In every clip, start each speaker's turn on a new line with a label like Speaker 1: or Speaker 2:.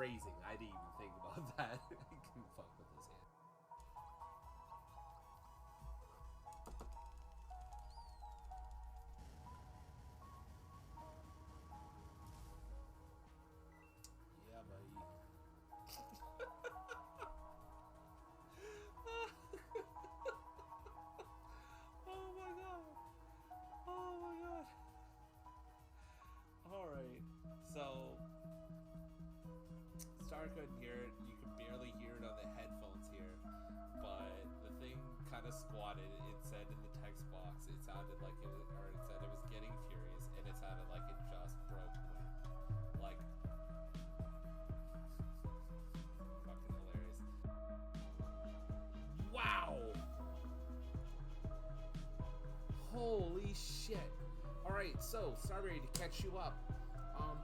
Speaker 1: phrasing. I didn't even think about that. I couldn't fuck with this hand. Yeah, buddy. Oh my god. Oh my god. Alright, so Star couldn't hear it. You could barely hear it on the headphones here. But the thing kind of squatted. It said in the text box, it sounded like it said it was getting furious, and it sounded like it just broke wind. Like, fucking hilarious. Wow! Holy shit. Alright, so, sorry to catch you up.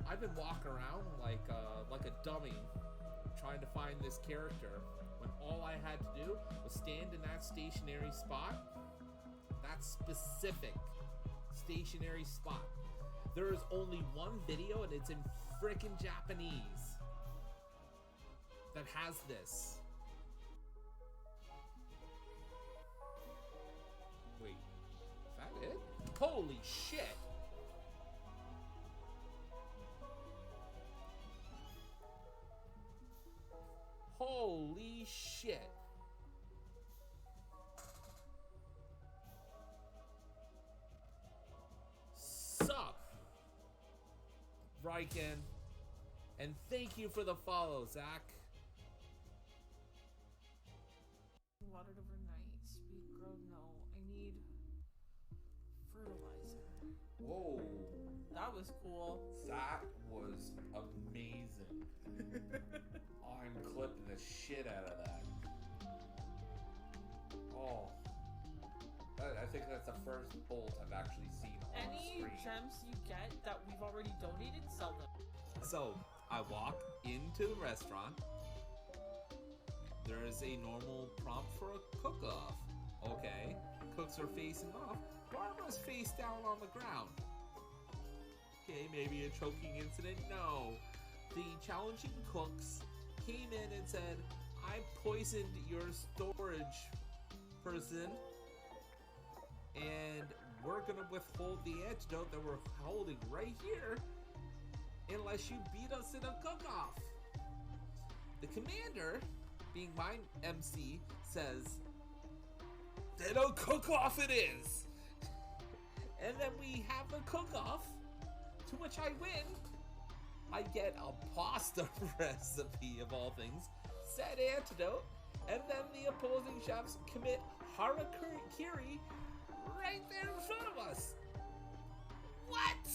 Speaker 1: I've been walking around like a dummy trying to find this character when all I had to do was stand in that stationary spot. That specific stationary spot. There is only one video, and it's in frickin' Japanese, that has this. Wait, is that it? Holy shit! Holy shit. Sup, Riken. And thank you for the follow, Zach.
Speaker 2: Watered overnight. Speed grow. No, I need fertilizer.
Speaker 1: Whoa.
Speaker 2: That was cool.
Speaker 1: That was amazing. I'm clipping the shit out of that. Oh. I think that's the first bolt I've actually seen on
Speaker 2: Any
Speaker 1: screen.
Speaker 2: gems you get that we've already donated, sell them.
Speaker 1: So, I walk into the restaurant. There is a normal prompt for a cook-off. Okay. Cooks are facing off. Barbara's face down on the ground. Okay, maybe a choking incident? No. The challenging cooks came in and said, I poisoned your storage person, and we're gonna withhold the antidote that we're holding right here unless you beat us in a cook-off. The commander, being my MC, says, then a cook-off it is! And then we have a cook-off, to which I win. I get a pasta recipe, of all things, said antidote, and then the opposing chefs commit harakiri right there in front of us. What?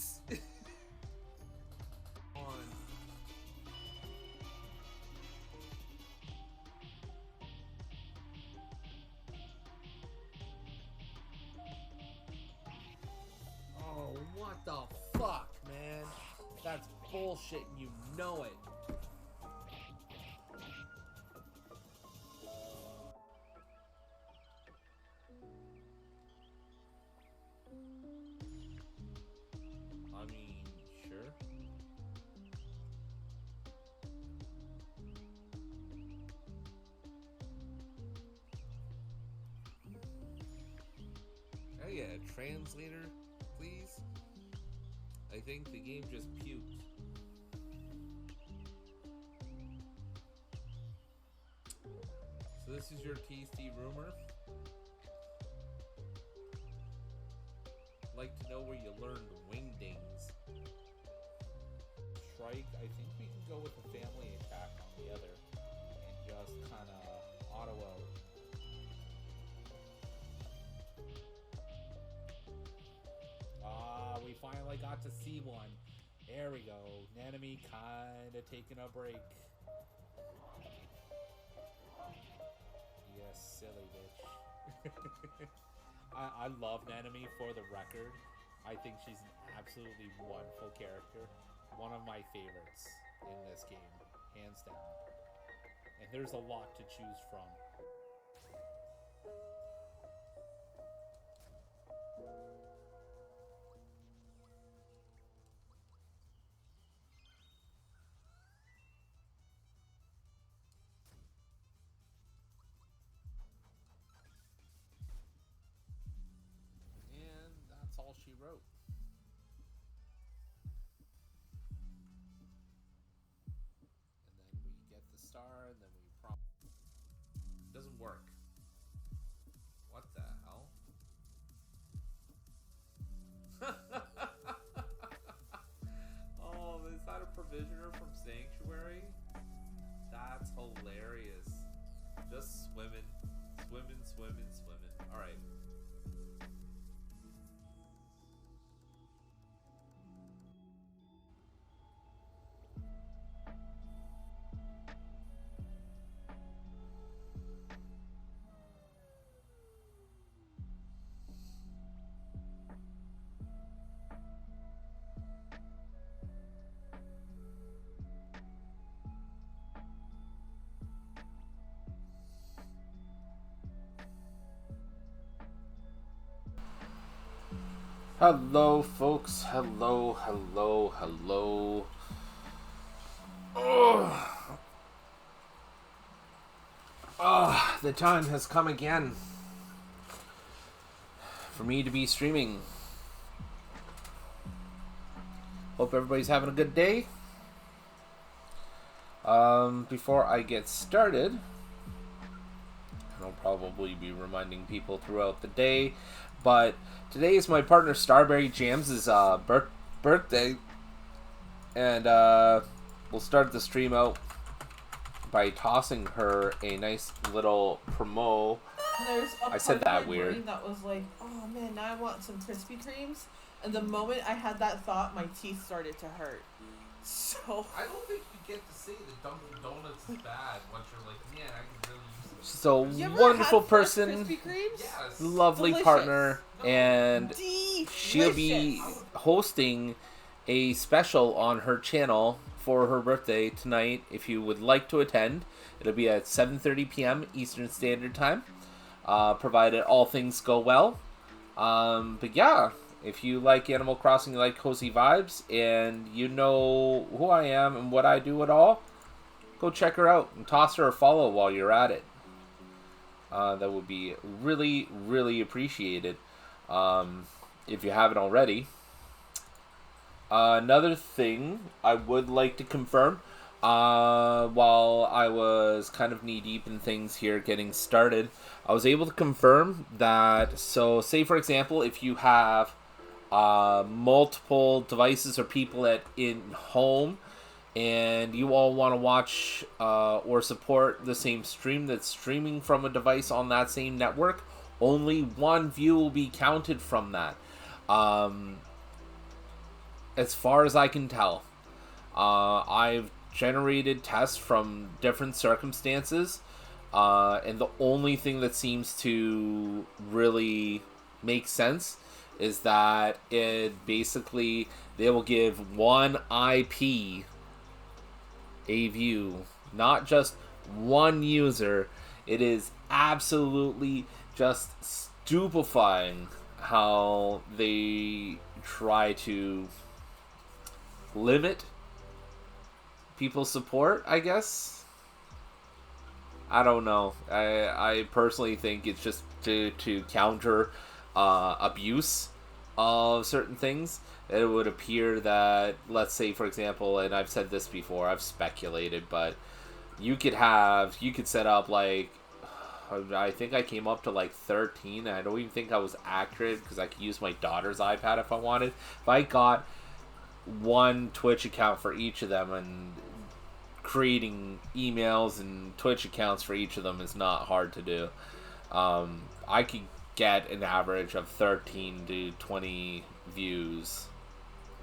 Speaker 1: On. Oh, what the fuck, man? That's bullshit and you know it. I mean, sure. Can I get a translator, please? I think the game just puked. So this is your tasty rumor? Like to know where you learned wingdings. Strike, I think we can go with the family attack on the other and just kind of auto out. Ah, we finally got to see one. There we go. Nanami kind of taking a break. Yes, silly bitch. I love Nanami, for the record. I think she's an absolutely wonderful character. One of my favorites in this game, hands down. And there's a lot to choose from. she wrote. And then we get the star, and then we prompt. It doesn't work. What the hell? Oh, is that a provisioner from Sanctuary? That's hilarious. Just swimming. Alright. Hello, folks. Hello. The time has come again for me to be streaming. Hope everybody's having a good day. Before I get started, I'll probably be reminding people throughout the day, but today is my partner Starberry Jams' birthday, and we'll start the stream out by tossing her a nice little promo. I said that weird.
Speaker 2: That was like, oh man, now I want some Krispy Kremes. And the moment I had that thought, my teeth started to hurt. So
Speaker 1: I don't think you get to say that Dunkin' Donuts is bad once you're like, man, I can really use some. She's a wonderful person,
Speaker 2: yes.
Speaker 1: Lovely delicious. Partner, and
Speaker 2: delicious.
Speaker 1: She'll be hosting a special on her channel for her birthday tonight. If you would like to attend, it'll be at 7:30 p.m. Eastern Standard Time, provided all things go well. But yeah, if you like Animal Crossing, you like cozy vibes, and you know who I am and what I do at all, go check her out and toss her a follow while you're at it. That would be really, really appreciated if you haven't already. Another thing I would like to confirm, while I was kind of knee-deep in things here getting started, I was able to confirm that, so say for example, if you have multiple devices or people in home, and you all want to watch or support the same stream that's streaming from a device on that same network, only one view will be counted from that. As far as I can tell, I've generated tests from different circumstances, and the only thing that seems to really make sense is that it basically, they will give one IP a view, not just one user. It is absolutely just stupefying how they try to limit people's support, I guess. I don't know. I personally think it's just to counter abuse of certain things. It would appear that, let's say for example, and I've said this before, I've speculated, but you could set up like, I think I came up to like 13. I don't even think I was accurate because I could use my daughter's iPad if I wanted. If I got one Twitch account for each of them, and creating emails and Twitch accounts for each of them is not hard to do. I could get an average of 13 to 20 views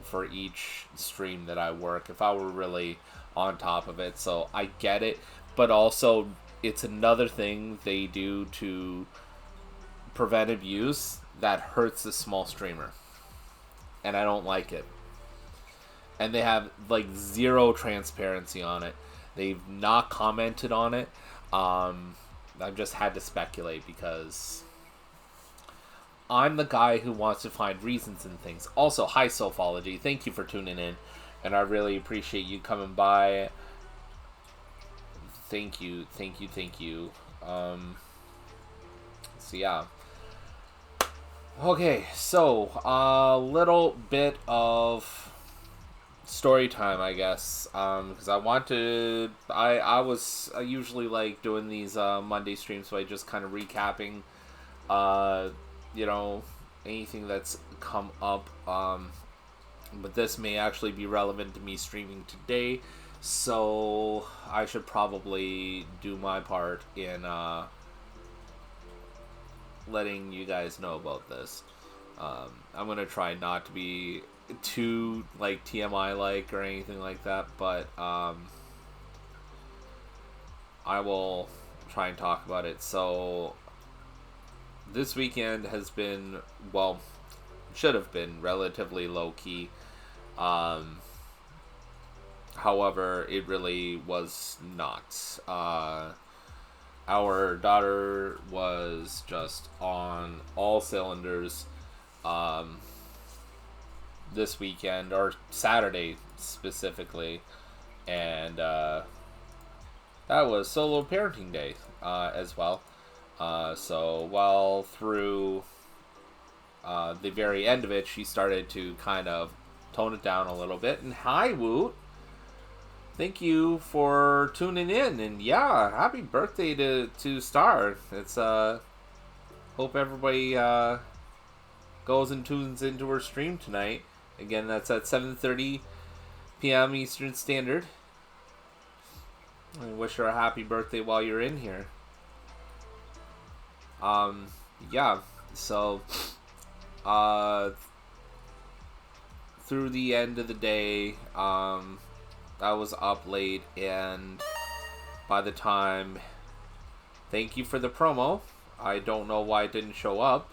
Speaker 1: for each stream that I work if I were really on top of it. So I get it, but also it's another thing they do to prevent abuse that hurts the small streamer, and I don't like it. And they have like zero transparency on it. They've not commented on it. I've just had to speculate because I'm the guy who wants to find reasons in things. Also, hi Sophology, thank you for tuning in, and I really appreciate you coming by. Thank you. So yeah. Okay, so a little bit of story time, I guess, because I was usually like doing these Monday streams, so I just kind of recapping, uh, you know, anything that's come up, but this may actually be relevant to me streaming today, so I should probably do my part in letting you guys know about this. I'm gonna try not to be too like TMI like or anything like that, but I will try and talk about it. So this weekend has been, well, should have been relatively low key. However, it really was not. Our daughter was just on all cylinders this weekend, or Saturday specifically, and that was solo parenting day as well. So while through the very end of it, she started to kind of tone it down a little bit. And hi, Woot! Thank you for tuning in, and yeah, happy birthday to Star. It's hope everybody goes and tunes into her stream tonight. Again, that's at 7:30 p.m. Eastern Standard. I wish her a happy birthday while you're in here. Yeah, so through the end of the day, I was up late, and by the time, thank you for the promo. I don't know why it didn't show up.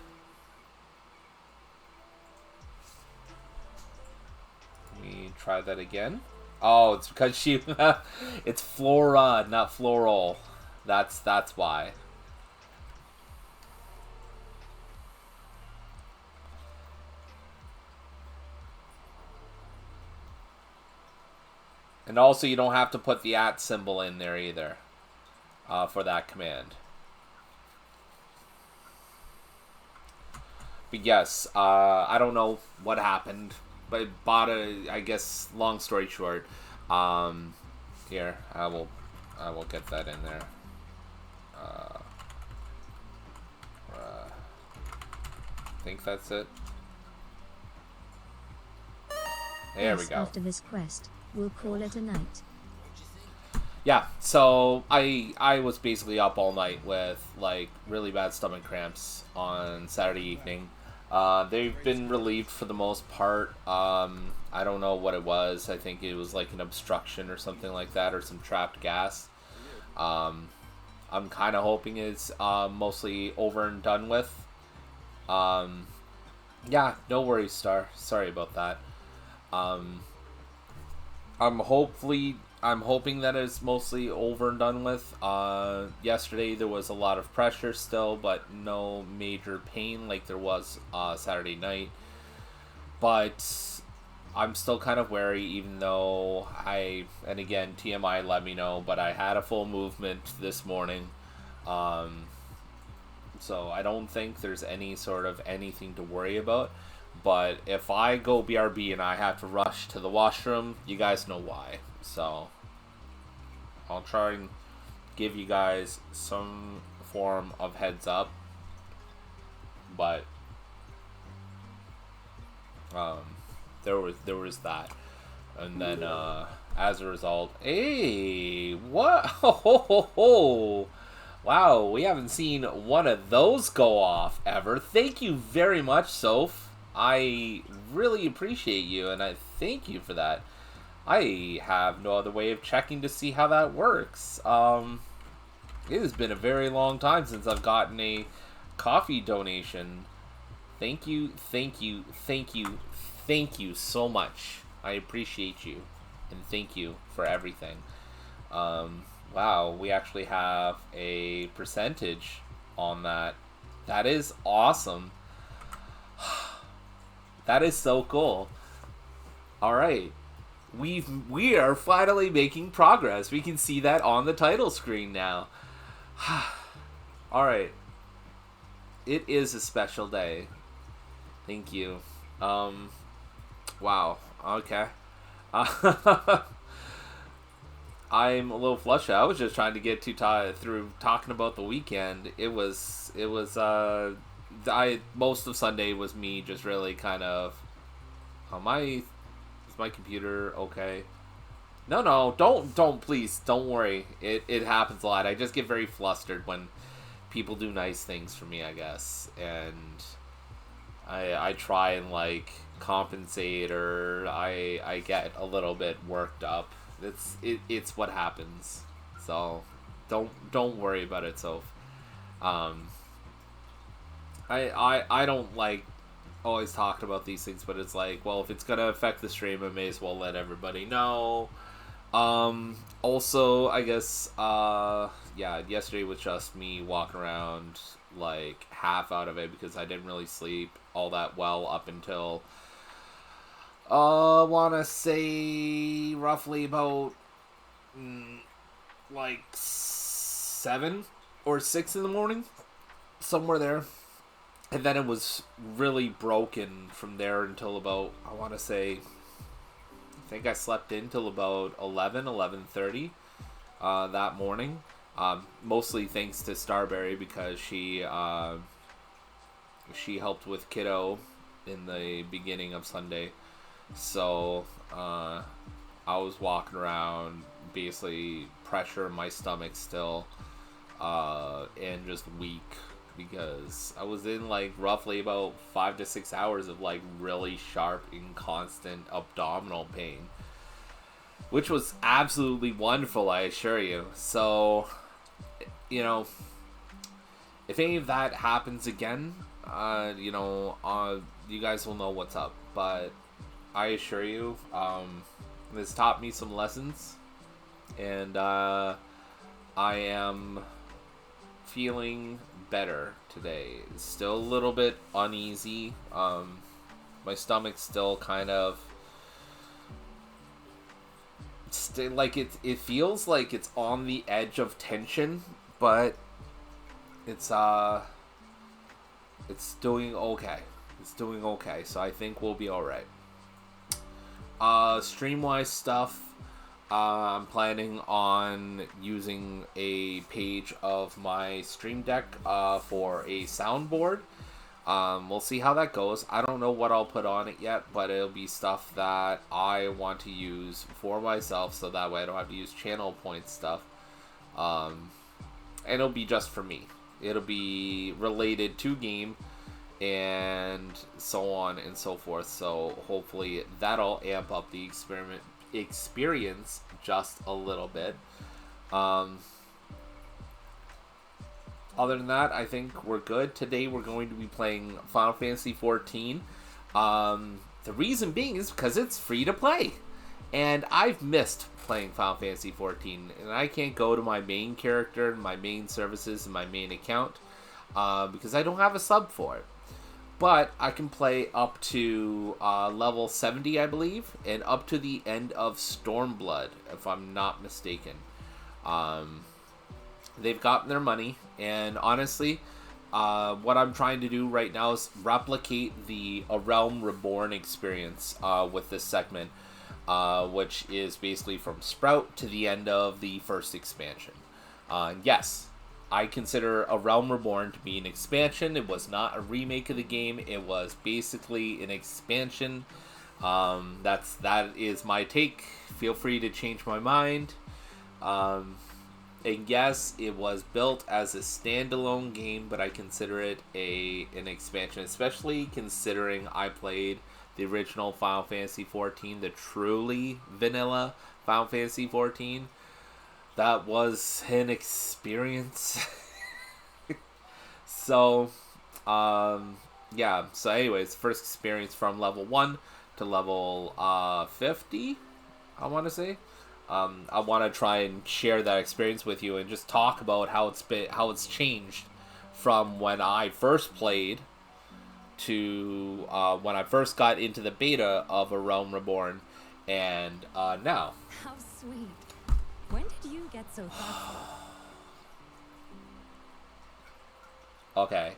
Speaker 1: Let me try that again. Oh, it's because she, it's Flora, not Floral. That's why. And also, you don't have to put the @ symbol in there either for that command. But yes, I don't know what happened, but I guess, long story short, here, I will get that in there. I think that's it. There we go.
Speaker 3: After this quest, we'll call it a night.
Speaker 1: Yeah, so I was basically up all night with like really bad stomach cramps on Saturday evening. They've been relieved for the most part. I don't know what it was. I think it was like an obstruction or something like that, or some trapped gas. I'm kind of hoping it's mostly over and done with. Yeah, no worries, Star. Sorry about that. I'm hoping that it's mostly over and done with. Yesterday there was a lot of pressure still, but no major pain like there was Saturday night. But I'm still kind of wary, even though and again, TMI let me know, but I had a full movement this morning. So I don't think there's any sort of anything to worry about. But if I go BRB and I have to rush to the washroom, you guys know why. So I'll try and give you guys some form of heads up. But there was that. And then as a result, hey, what? Ho, ho, ho, ho. Wow, we haven't seen one of those go off ever. Thank you very much, Soph. I really appreciate you, and I thank you for that. I have no other way of checking to see how that works. It has been a very long time since I've gotten a coffee donation. Thank you, thank you, thank you, thank you so much. I appreciate you, and thank you for everything. Wow, we actually have a percentage on that. That is awesome. That is so cool. Alright. We are finally making progress. We can see that on the title screen now. Alright. It is a special day. Thank you. Wow. Okay. I'm a little flushed. I was just trying to get through talking about the weekend. It was most of Sunday was me just really kind of, is my computer okay? No, don't please, don't worry. It happens a lot. I just get very flustered when people do nice things for me, I guess, and I try and like compensate, or I get a little bit worked up. It's what happens. So don't worry about it. So I don't like always talking about these things, but it's like, well, if it's gonna affect the stream, I may as well let everybody know. Also, I guess yeah, yesterday was just me walking around like half out of it because I didn't really sleep all that well up until wanna say roughly about like 7 or 6 in the morning, somewhere there. And then it was really broken from there until about, I want to say, I think I slept in till about 11:30 that morning. Mostly thanks to Starberry, because she helped with kiddo in the beginning of Sunday. So I was walking around, basically pressure in my stomach still, and just weak, because I was in like roughly about 5 to 6 hours of like really sharp and constant abdominal pain, which was absolutely wonderful, I assure you. So, you know, if any of that happens again, you guys will know what's up. But I assure you, this taught me some lessons, and I am feeling better today. It's still a little bit uneasy. My stomach's still kind of like it feels like it's on the edge of tension, but it's doing okay. It's doing okay, so I think we'll be all right. Stream-wise stuff, I'm planning on using a page of my Stream Deck for a soundboard. We'll see how that goes. I don't know what I'll put on it yet, but it'll be stuff that I want to use for myself, so that way I don't have to use channel point stuff. And it'll be just for me. It'll be related to game and so on and so forth. So hopefully that'll amp up the experience just a little bit. Other than that, I think we're good. Today we're going to be playing Final Fantasy XIV. The reason being is because it's free to play, and I've missed playing Final Fantasy XIV, and I can't go to my main character, my main services, and my main account because I don't have a sub for it. But I can play up to level 70, I believe, and up to the end of Stormblood, if I'm not mistaken. They've gotten their money, and honestly, what I'm trying to do right now is replicate the A Realm Reborn experience with this segment, which is basically from Sprout to the end of the first expansion. Yes, I consider A Realm Reborn to be an expansion. It was not a remake of the game. It was basically an expansion. That is my take. Feel free to change my mind. And yes, it was built as a standalone game, but I consider it an expansion, especially considering I played the original Final Fantasy XIV, the truly vanilla Final Fantasy XIV. That was an experience. So, yeah. So anyways, first experience from level 1 to level 50, I want to say. I want to try and share that experience with you and just talk about how it's changed from when I first played to when I first got into the beta of A Realm Reborn, and now.
Speaker 4: How sweet. When did you get so thoughtful?
Speaker 1: Okay.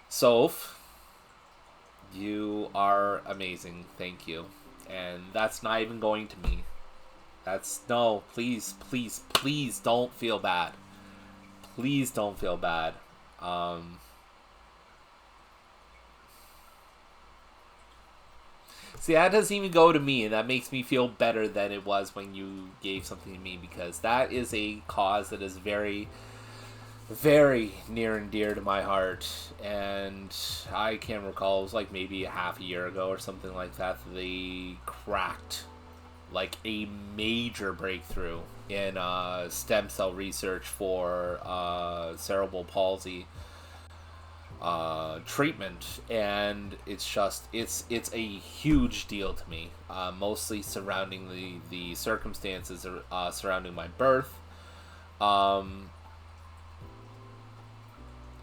Speaker 1: So, You are amazing. Thank you. And that's not even going to me. No, please, please, please don't feel bad. Please don't feel bad. See, that doesn't even go to me, and that makes me feel better than it was when you gave something to me, because that is a cause that is very, very near and dear to my heart. And I can't recall, it was like maybe a half a year ago or something like that, they cracked like a major breakthrough in stem cell research for cerebral palsy treatment, and it's a huge deal to me, mostly surrounding the circumstances surrounding my birth.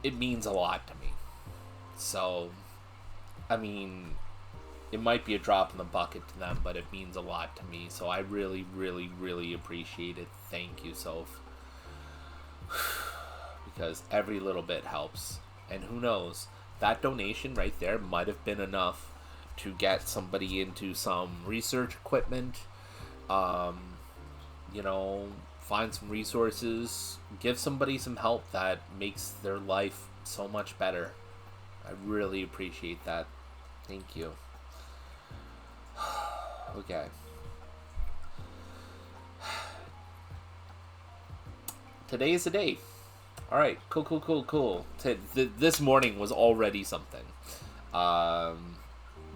Speaker 1: It means a lot to me. So, I mean, it might be a drop in the bucket to them, but it means a lot to me. So I really, really, really appreciate it. Thank you, Soph. Because every little bit helps. And who knows, that donation right there might have been enough to get somebody into some research equipment, you know, find some resources, give somebody some help that makes their life so much better. I really appreciate that. Thank you. Okay. Today is the day. Alright, cool. This morning was already something.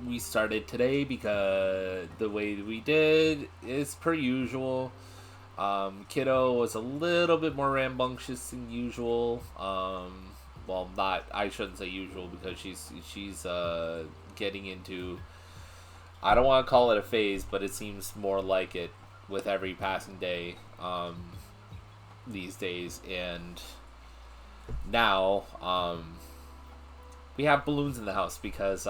Speaker 1: We started today because the way we did is per usual. Kiddo was a little bit more rambunctious than usual. Well, I shouldn't say usual, because she's getting into, I don't want to call it a phase, but it seems more like it with every passing day these days. And now we have balloons in the house because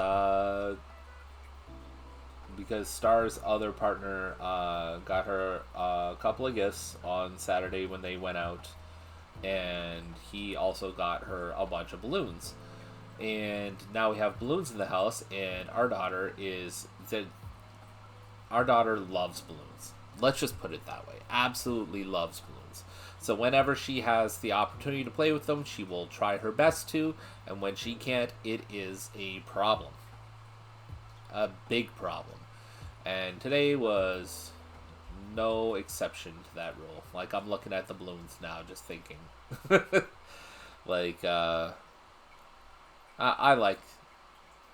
Speaker 1: Star's other partner got her a couple of gifts on Saturday when they went out, and he also got her a bunch of balloons. And now we have balloons in the house, and our daughter loves balloons. Let's just put it that way. Absolutely loves balloons. So whenever she has the opportunity to play with them, she will try her best to, and when she can't, it is a problem. A big problem. And today was no exception to that rule. Like, I'm looking at the balloons now, just thinking. Like, I like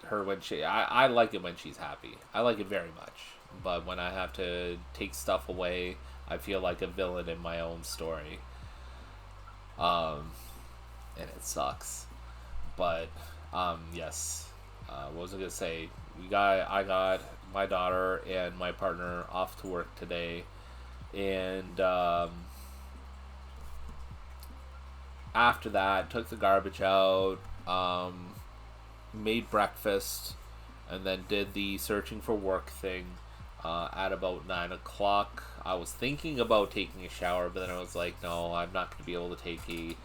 Speaker 1: her when I like it when she's happy. I like it very much. But when I have to take stuff away, I feel like a villain in my own story. And it sucks. But, yes. What was I gonna say? I got my daughter and my partner off to work today, and after that, took the garbage out, made breakfast, and then did the searching for work thing at about 9 o'clock. I was thinking about taking a shower, but then I was like, no, I'm not going to be able to take a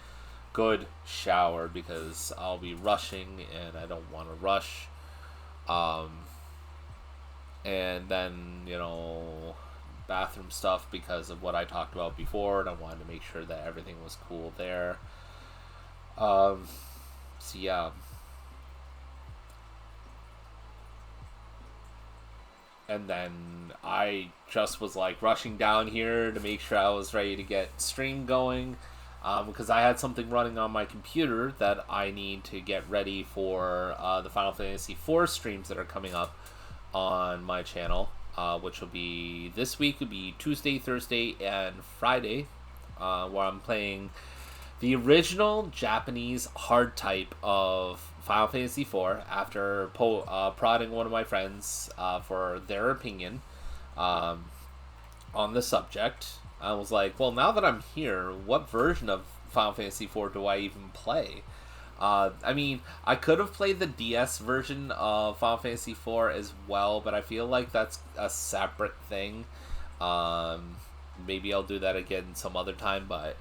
Speaker 1: good shower because I'll be rushing, and I don't want to rush. And then, you know, bathroom stuff because of what I talked about before, and I wanted to make sure that everything was cool there. So yeah. And then I just was like rushing down here to make sure I was ready to get stream going, because I had something running on my computer that I need to get ready for the Final Fantasy IV streams that are coming up on my channel, which will be this week. Will be Tuesday, Thursday, and Friday, where I'm playing the original Japanese hard type of Final Fantasy IV after prodding one of my friends for their opinion on the subject. I was like, well, now that I'm here, what version of Final Fantasy IV do I even play? I mean, I could have played the DS version of Final Fantasy IV as well, but I feel like that's a separate thing. Maybe I'll do that again some other time, but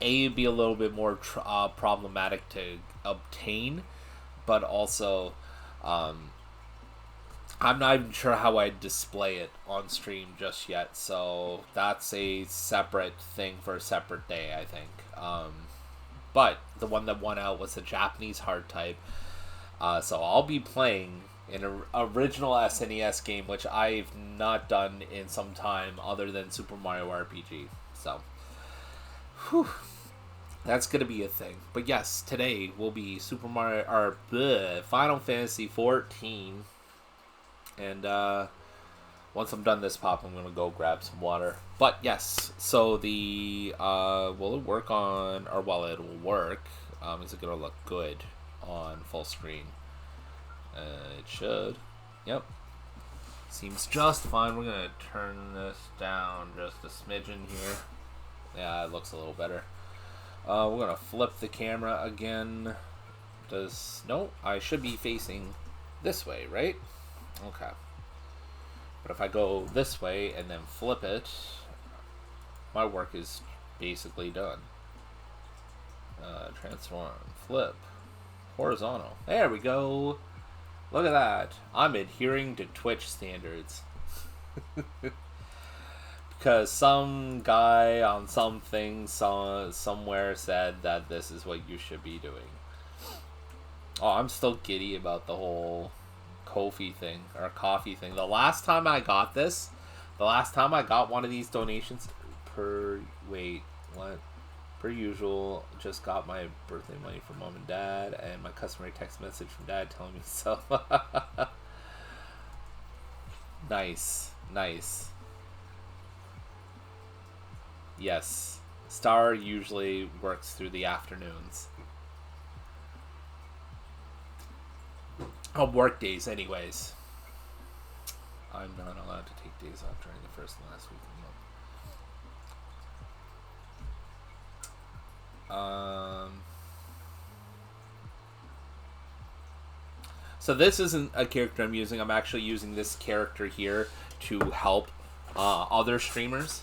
Speaker 1: it'd be a little bit more problematic to obtain. but also I'm not even sure how I'd display it on stream just yet, so that's a separate thing for a separate day, I think. But the one that won out was the Japanese hard type, so I'll be playing an original SNES game, which I've not done in some time other than Super Mario RPG, so whew, that's gonna be a thing. But yes, today will be Final Fantasy XIV. And once I'm done this pop, I'm going to go grab some water. But yes, so the, will it work on, or well, it will work. Is it going to look good on full screen? It should. Yep. Seems just fine. We're going to turn this down just a smidgen here. Yeah, it looks a little better. We're going to flip the camera again. No, I should be facing this way, right? Okay. But if I go this way and then flip it, my work is basically done. Transform, flip, horizontal. There we go. Look at that. I'm adhering to Twitch standards. Because some guy on something somewhere said that this is what you should be doing. Oh, I'm still giddy about the whole coffee thing. The last time I got this, one of these donations per usual, just got my birthday money from mom and dad and my customary text message from dad telling me so. Nice. Yes, Star usually works through the afternoons. Work days, anyways. I'm not allowed to take days off during the first and last week of the month. So this isn't a character I'm using. I'm actually using this character here to help other streamers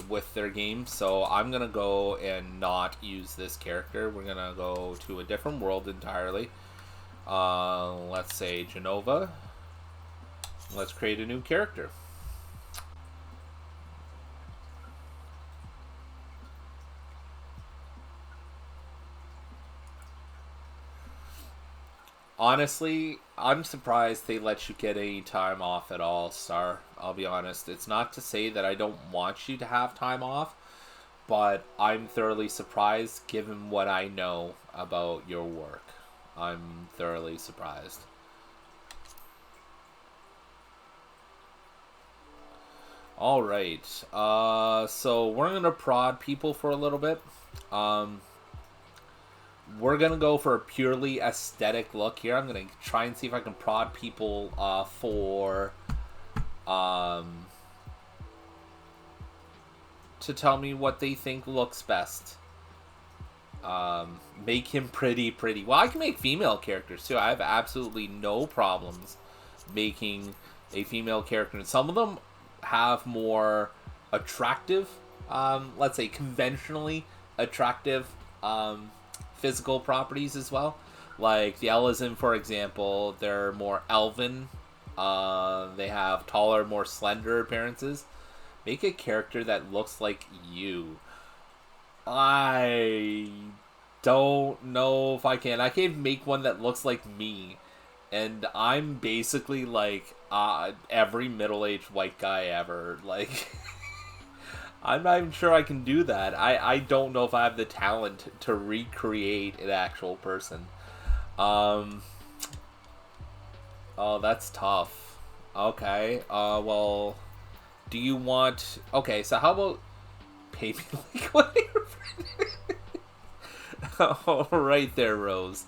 Speaker 1: with their game. So I'm gonna go and not use this character. We're gonna go to a different world entirely. Let's say Genova. Let's create a new character. Honestly, I'm surprised they let you get any time off at all, Star. I'll be honest. It's not to say that I don't want you to have time off, but I'm thoroughly surprised given what I know about your work. I'm thoroughly surprised. Alright, so we're going to prod people for a little bit. We're going to go for a purely aesthetic look here. I'm going to try and see if I can prod people to tell me what they think looks best. Make him pretty. Well, I can make female characters too. I have absolutely no problems making a female character. And some of them have more attractive, let's say conventionally attractive physical properties as well. Like the Elizin, for example, they're more elven. They have taller, more slender appearances. Make a character that looks like you. I don't know if I can. I can make one that looks like me. And I'm basically like every middle-aged white guy ever. Like, I'm not even sure I can do that. I don't know if I have the talent to recreate an actual person. Oh, that's tough. Okay, well, do you want... Okay, so how about... Pay me like what your friend... Oh, right there, Rose.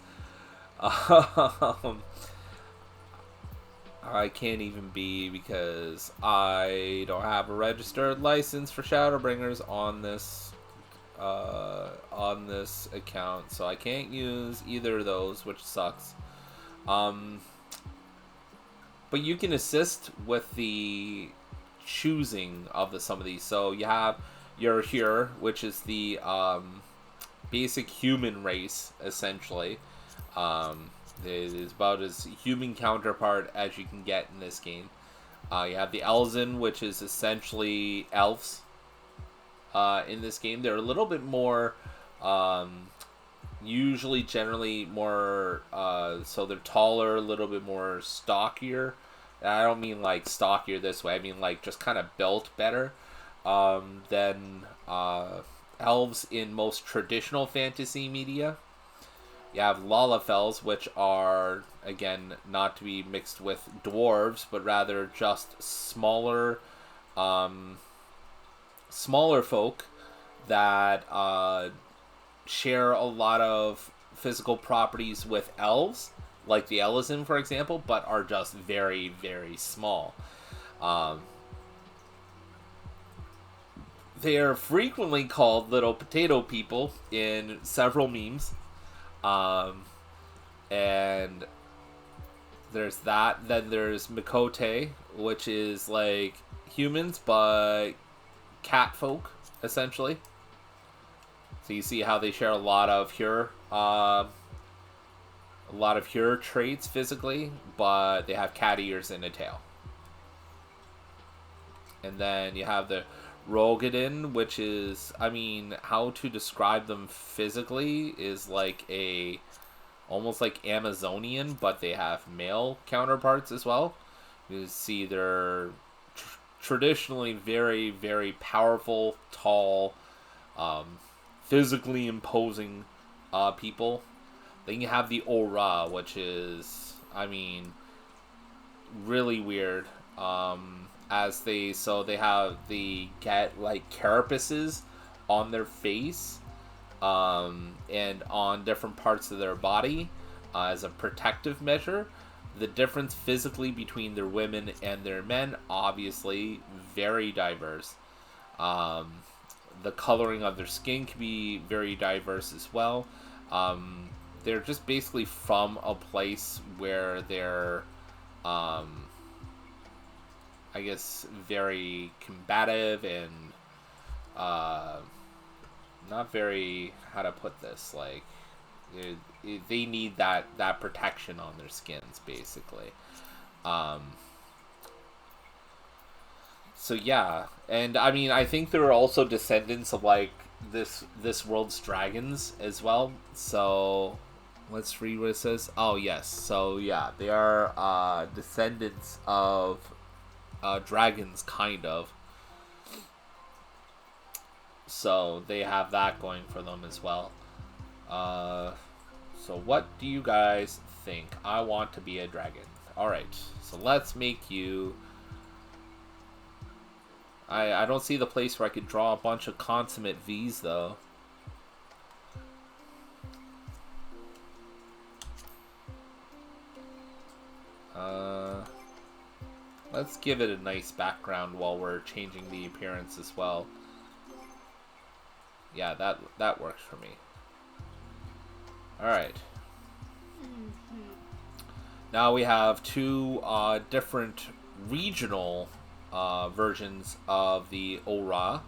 Speaker 1: I can't even be because I don't have a registered license for Shadowbringers on this account, so I can't use either of those, which sucks. But you can assist with the choosing of some of these. So you have your here, which is the basic human race, essentially. It is about as human counterpart as you can get in this game. You have the Elzen, which is essentially elves. In this game, they're a little bit more, usually generally more, so they're taller, a little bit more stockier. And I don't mean like stockier this way, I mean like just kind of built better than elves in most traditional fantasy media. You have Lalafels, which are, again, not to be mixed with dwarves, but rather just smaller folk that share a lot of physical properties with elves, like the Elisen, for example, but are just very, very small. They are frequently called little potato people in several memes. And there's that. Then there's Mikote, which is like humans, but cat folk, essentially. So you see how they share a lot of Hyur traits physically, but they have cat ears and a tail. And then you have the Rogadin, which is, I mean, how to describe them physically is like almost like Amazonian, but they have male counterparts as well. You see they're traditionally very, very powerful, tall, physically imposing people. Then you have the Aura, which is, I mean, really weird. They get like carapaces on their face and on different parts of their body as a protective measure. The difference physically between their women and their men, obviously very diverse. The coloring of their skin can be very diverse as well. They're just basically from a place where they're I guess very combative and not very, how to put this, like they need that protection on their skins, basically. So yeah, and I mean, I think there are also descendants of like this world's dragons as well. So let's read what it says. Oh yes, so yeah, they are descendants of dragons, kind of. So they have that going for them as well. So what do you guys think? I want to be a dragon. Alright, so let's make you... I don't see the place where I could draw a bunch of consummate V's, though. Let's give it a nice background while we're changing the appearance as well. Yeah, that works for me. Alright. Now we have two different regional versions of the Aura.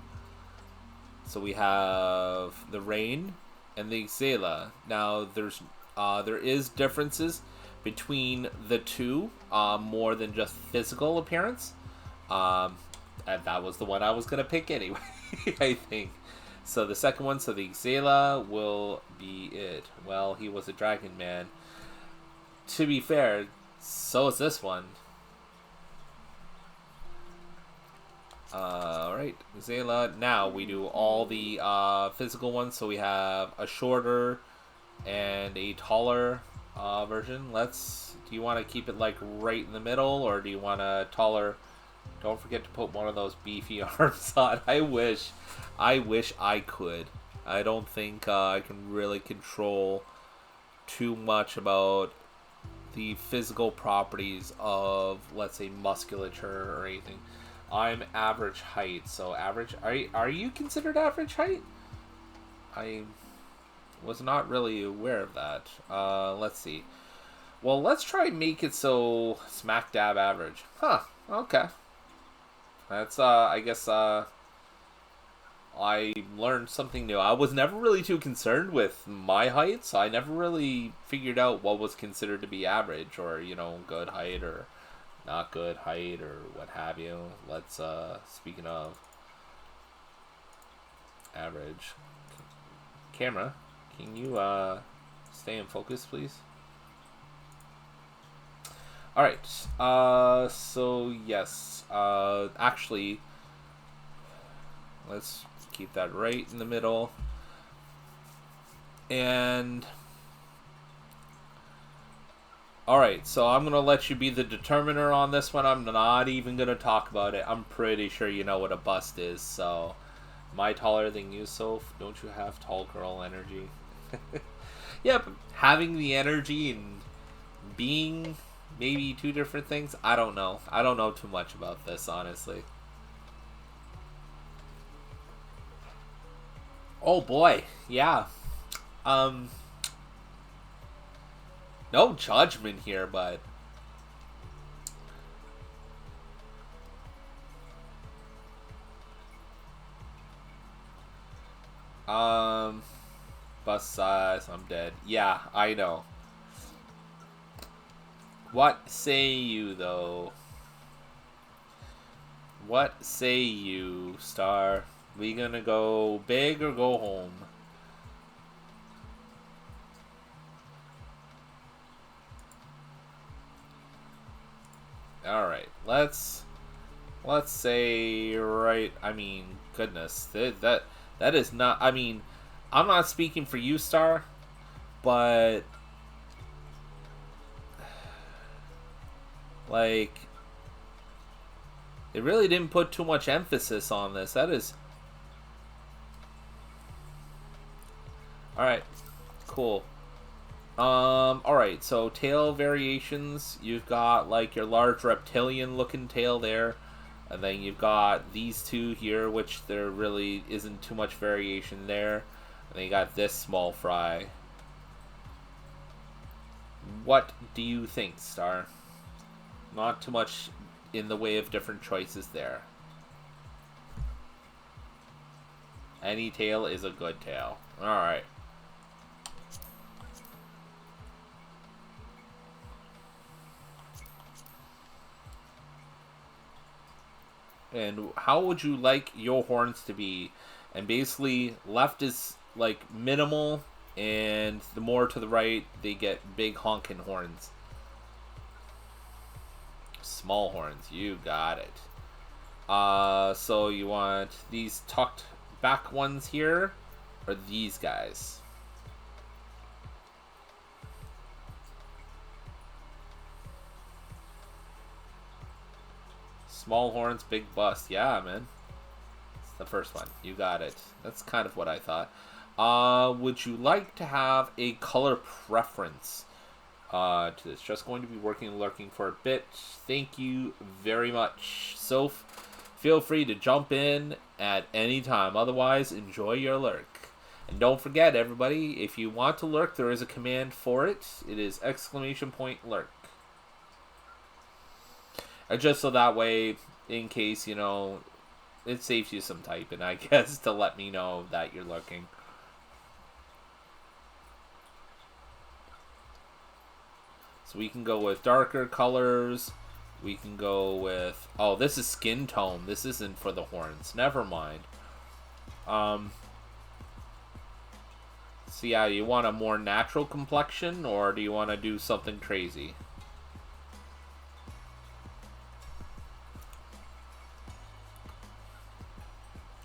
Speaker 1: So we have the Rain and the Xela. Now there is differences between the two, more than just physical appearance. And that was the one I was going to pick anyway, I think. So the second one, so the Xela will be it. Well, he was a dragon man. To be fair, so is this one. Alright, Xela. Now we do all the physical ones. So we have a shorter and a taller version. Do you want to keep it like right in the middle, or do you want a taller? Don't forget to put one of those beefy arms on. I wish I could. I don't think I can really control too much about the physical properties of, let's say, musculature or anything. I'm average height, so average. Are you considered average height? I was not really aware of that. Let's see. Well, let's try and make it so smack dab average. Huh, okay. That's, I guess, I learned something new. I was never really too concerned with my height, so I never really figured out what was considered to be average or, you know, good height or not good height or what have you. Let's, speaking of average, camera, can you, stay in focus, please? Alright, so yes, actually, let's keep that right in the middle. And alright, so I'm gonna let you be the determiner on this one. I'm not even gonna talk about it. I'm pretty sure you know what a bust is, so am I taller than you, Soph? Don't you have tall girl energy? Yeah, but having the energy and being maybe two different things, I don't know. I don't know too much about this, honestly. Oh boy, yeah. No judgment here, but bust size, I'm dead. Yeah, I know. What say you, though? What say you, Star? We gonna go big or go home? Alright, let's say, right, I mean, goodness, that is not, I mean, I'm not speaking for you, Star, but like, they really didn't put too much emphasis on this. That is, alright, cool. Alright, so tail variations, you've got like your large reptilian looking tail there, and then you've got these two here, which there really isn't too much variation there, and then you got this small fry. What do you think, Star? Not too much in the way of different choices there. Any tail is a good tail. Alright. And how would you like your horns to be? And basically, left is like minimal, and the more to the right, they get big honking horns. Small horns, you got it. So you want these tucked back ones here, or these guys? Small horns, big bust. Yeah, man. It's the first one. You got it. That's kind of what I thought. Would you like to have a color preference to this? Just going to be working and lurking for a bit. Thank you very much. So feel free to jump in at any time. Otherwise, enjoy your lurk. And don't forget, everybody, if you want to lurk, there is a command for it. It is !lurk. Just so that way, in case, you know, it saves you some typing, I guess, to let me know that you're looking. So we can go with darker colors. We can go with... Oh, this is skin tone. This isn't for the horns. Never mind. So yeah, you want a more natural complexion, or do you want to do something crazy?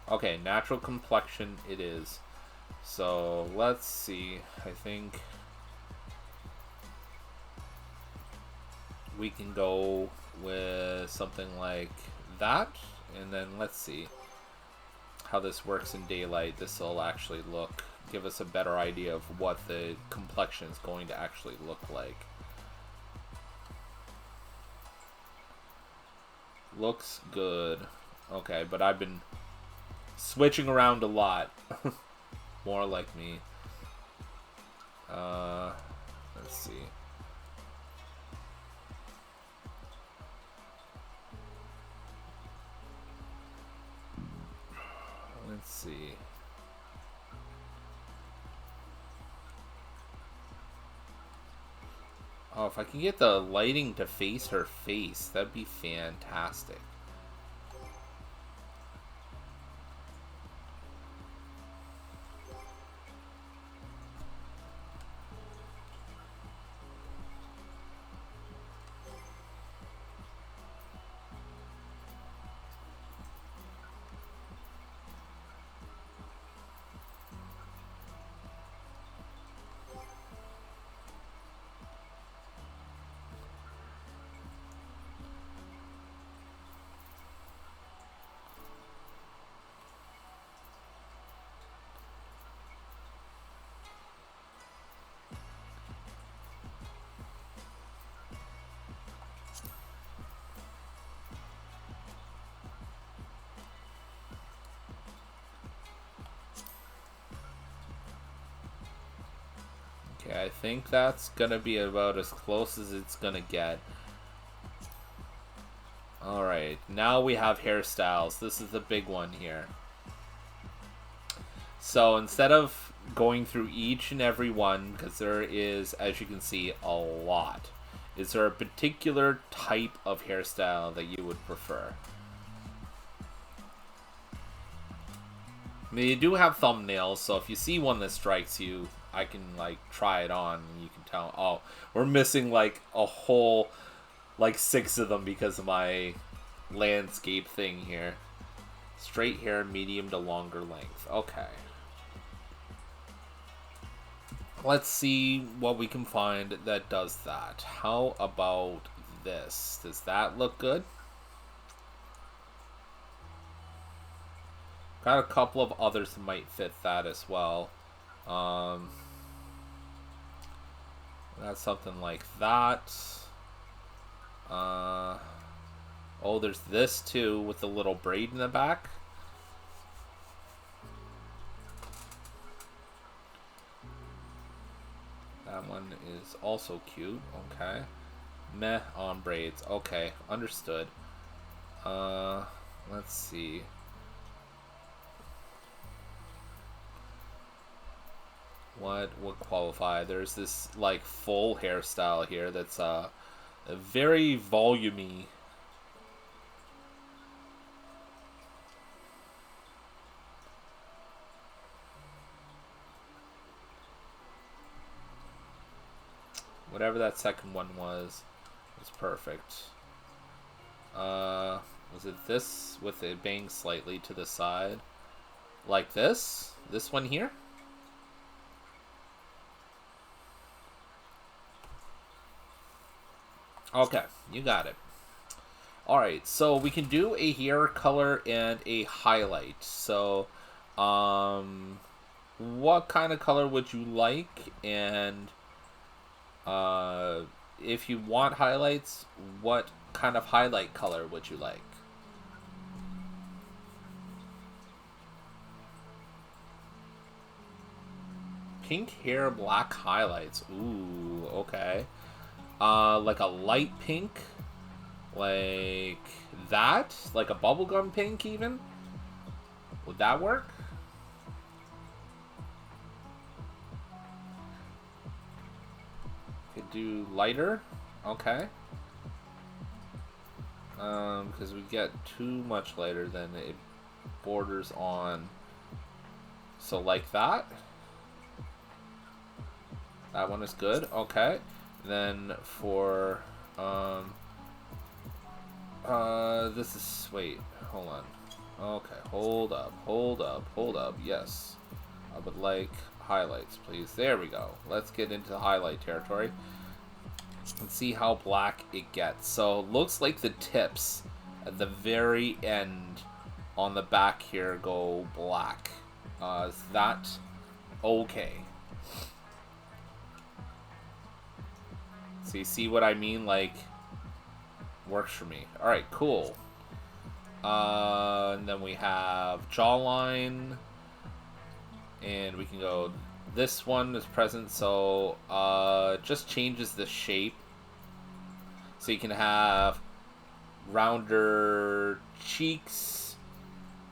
Speaker 1: Okay, natural complexion it is. So, let's see. I think we can go with something like that. And then let's see how this works in daylight. This will actually give us a better idea of what the complexion is going to actually look like. Looks good. Okay, but I've been switching around a lot. More like me. Let's see. Let's see. Oh, if I can get the lighting to face her face, that'd be fantastic. Okay, I think that's gonna be about as close as it's gonna get. Alright, now we have hairstyles. This is the big one here. So instead of going through each and every one, because there is, as you can see, a lot, is there a particular type of hairstyle that you would prefer? I mean, you do have thumbnails, so if you see one that strikes you, I can, like, try it on, and you can tell, oh, we're missing, like, a whole, like, 6 of them because of my landscape thing here. Straight hair, medium to longer length. Okay. Let's see what we can find that does that. How about this? Does that look good? Got a couple of others that might fit that as well. That's something like that. Oh, there's this too with the little braid in the back. That one is also cute. Okay. Meh on braids. Okay, understood. Let's see. What would qualify? There's this like full hairstyle here that's a very volumey. Whatever that second one was perfect. Was it this with it bang slightly to the side? Like this? This one here? Okay, you got it. Alright, so we can do a hair color and a highlight. So, what kind of color would you like? And, if you want highlights, what kind of highlight color would you like? Pink hair, black highlights. Ooh, okay. Like a light pink, like that, like a bubblegum pink even. Would that work? Could do lighter, okay. Because we get too much lighter, then it borders on. So like that. That one is good, okay. Then for this is, wait, hold on. Okay, hold up. Yes, I would like highlights, please. There we go. Let's get into the highlight territory and see how black it gets. So looks like the tips at the very end on the back here go black. Is that okay? So you see what I mean? Like, works for me. Alright, cool. And then we have jawline. And we can go, this one is present, so just changes the shape. So you can have rounder cheeks,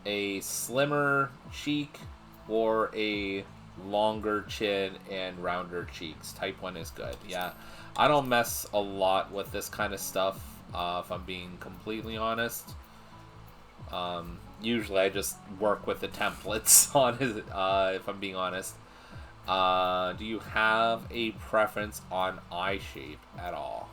Speaker 1: a slimmer cheek, or a longer chin and rounder cheeks. Type 1 is good. Yeah, I don't mess a lot with this kind of stuff, if I'm being completely honest. Usually I just work with the templates on his, if I'm being honest. Do you have a preference on eye shape at all?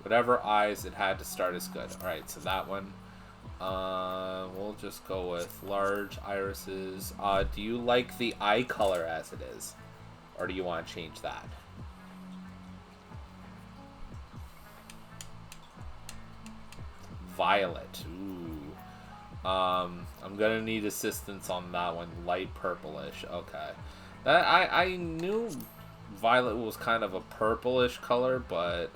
Speaker 1: Whatever eyes it had to start is good. Alright, so that one. We'll just go with large irises. Do you like the eye color as it is? Or do you want to change that? Violet. Ooh. I'm gonna need assistance on that one. Light purplish. Okay. I knew violet was kind of a purplish color, but...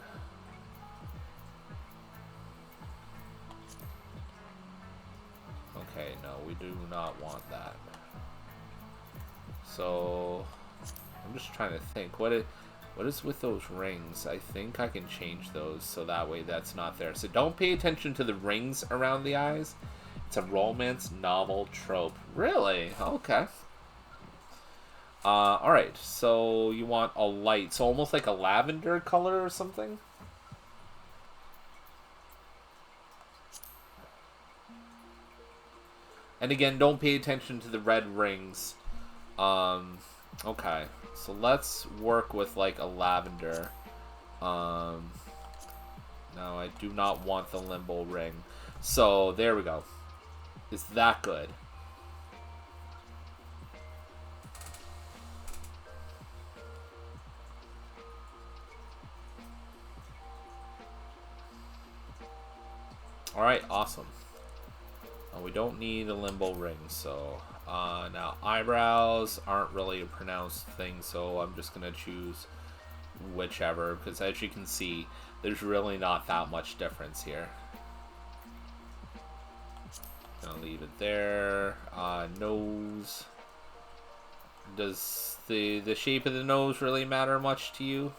Speaker 1: Okay, no, we do not want that. So, I'm just trying to think. What is with those rings? I think I can change those so that way that's not there. So don't pay attention to the rings around the eyes. It's a romance novel trope. Really? Okay. Alright, so you want a light, so almost like a lavender color or something? And again, don't pay attention to the red rings. Okay. So let's work with like a lavender. No, I do not want the limbo ring. So there we go. Is that good? Alright, awesome. We don't need a limbo ring, so now eyebrows aren't really a pronounced thing, so I'm just gonna choose whichever, because as you can see, there's really not that much difference here. Gonna leave it there. Nose. Does the shape of the nose really matter much to you?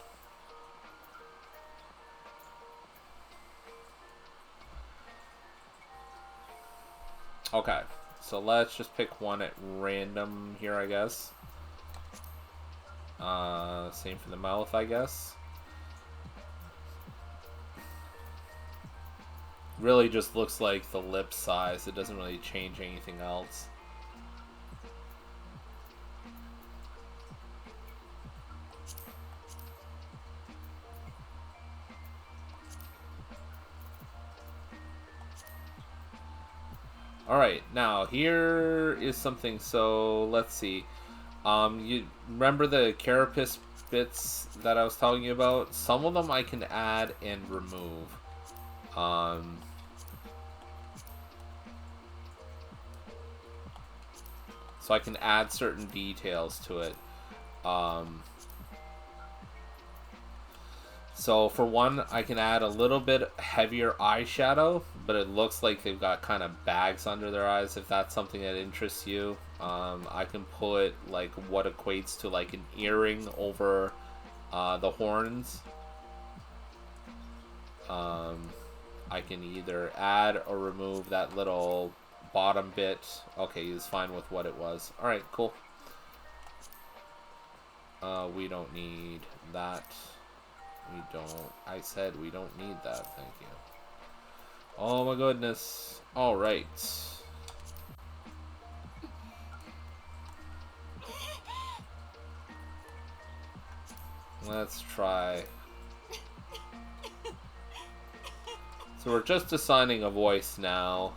Speaker 1: Okay, so let's just pick one at random here, I guess. Same for the mouth, I guess. Really just looks like the lip size. It doesn't really change anything else. Alright, now here is something, so let's see. You remember the carapace bits that I was telling you about? Some of them I can add and remove. So I can add certain details to it. So for one, I can add a little bit heavier eyeshadow, but it looks like they've got kind of bags under their eyes, if that's something that interests you. I can put like what equates to like an earring over the horns. I can either add or remove that little bottom bit. Okay, he's fine with what it was. Alright, cool. We don't need that. We don't. I said we don't need that. Thank you. Oh my goodness. Alright. Let's try. So we're just assigning a voice now.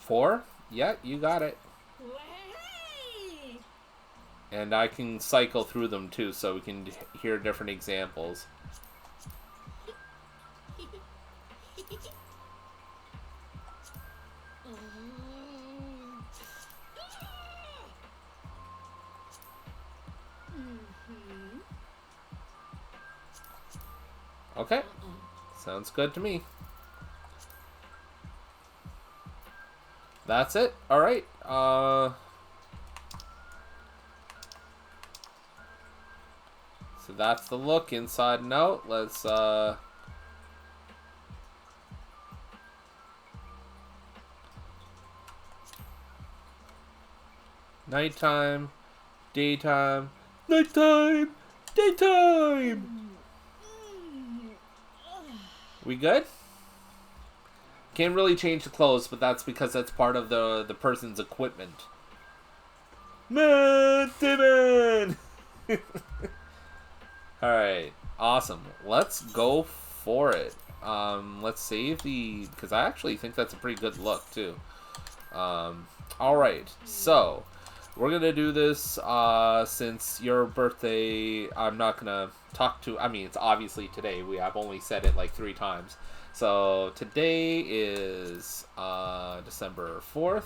Speaker 1: Four? Yeah, you got it. And I can cycle through them too, so we can hear different examples. Okay. Sounds good to me. That's it. Alright. So that's the look inside and out. Let's nighttime, daytime, nighttime, daytime. We good? Can't really change the clothes, but that's because that's part of the person's equipment. Man, Timon! Alright, awesome. Let's go for it. Let's save the... because I actually think that's a pretty good look, too. Alright, so... we're gonna do this, since your birthday, I'm not gonna talk to... I mean, it's obviously today. I've only said it like 3 times. So, today is, December 4th.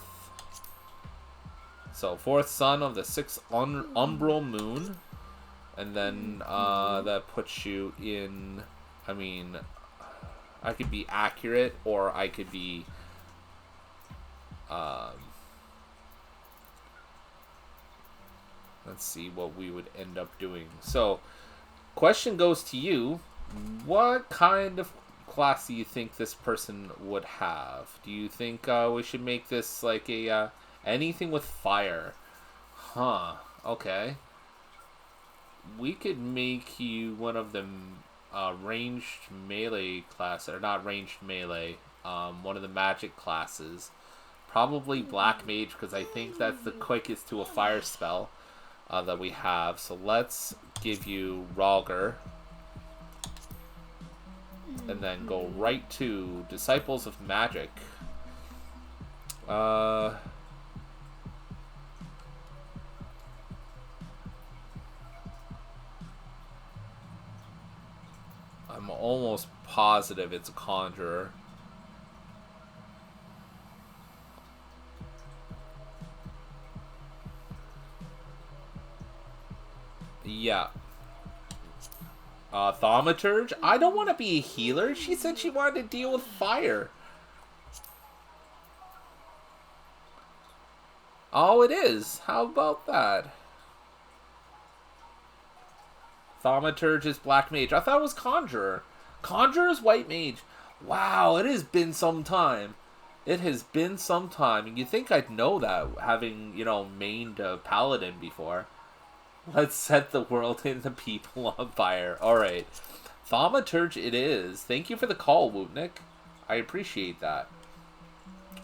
Speaker 1: So, 4th sun of the 6th umbral moon. And then, that puts you in... I mean, I could be accurate, or I could be, let's see what we would end up doing. So, question goes to you. What kind of class do you think this person would have? Do you think we should make this like a anything with fire? Huh. Okay. We could make you one of the ranged melee class, or not ranged melee. One of the magic classes. Probably black mage, because I think that's the quickest to a fire spell that we have. So let's give you Rogger. And then go right to Disciples of Magic. I'm almost positive it's a Conjurer. Yeah. Thaumaturge? I don't want to be a healer. She said she wanted to deal with fire. Oh, it is. How about that? Thaumaturge is black mage. I thought it was Conjurer. Conjurer is white mage. Wow, it has been some time. It has been some time. And you'd think I'd know that, having, you know, mained a paladin before. Let's set the world and the people on fire. Alright. Thaumaturge it is. Thank you for the call, Wootnik. I appreciate that.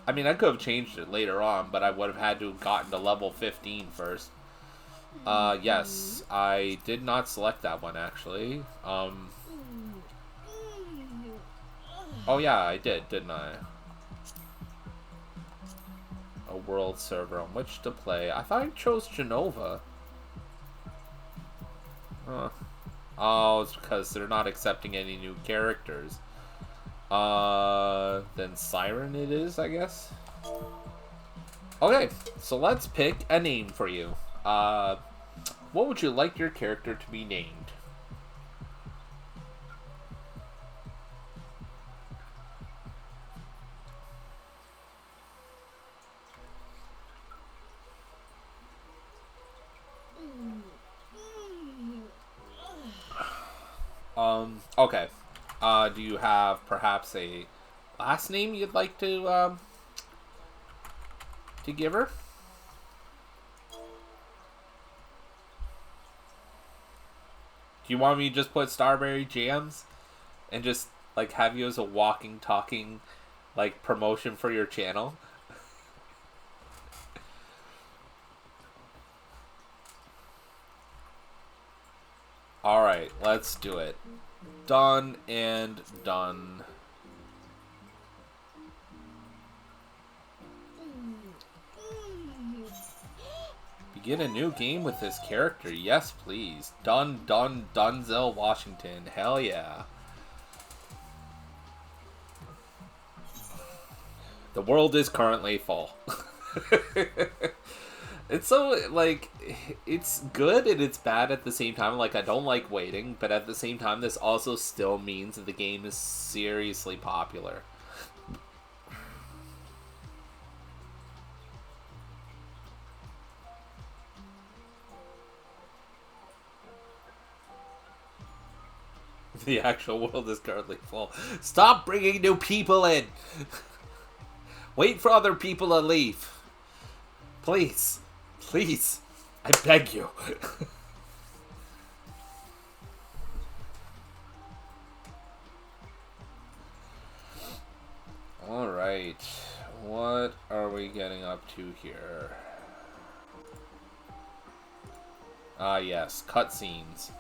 Speaker 1: I mean, I could have changed it later on, but I would have had to have gotten to level 15 first. Yes. I did not select that one, actually. Oh, yeah, I did, didn't I? A world server on which to play. I thought I chose Genova. Huh. Oh, it's because they're not accepting any new characters. Then Siren it is, I guess. Okay, so let's pick a name for you. What would you like your character to be named? Okay. Do you have perhaps a last name you'd like to give her? Do you want me to just put Starberry Jams and just like have you as a walking, talking like promotion for your channel? Alright, let's do it. Done and done. Begin a new game with this character. Yes, please. Dunzel Washington. Hell yeah. The world is currently full. It's so, like, it's good and it's bad at the same time. Like, I don't like waiting, but at the same time, this also still means that the game is seriously popular. The actual world is currently full. Stop bringing new people in! Wait for other people to leave. Please. Please. I beg you. Alright. What are we getting up to here? Ah, yes. Cutscenes.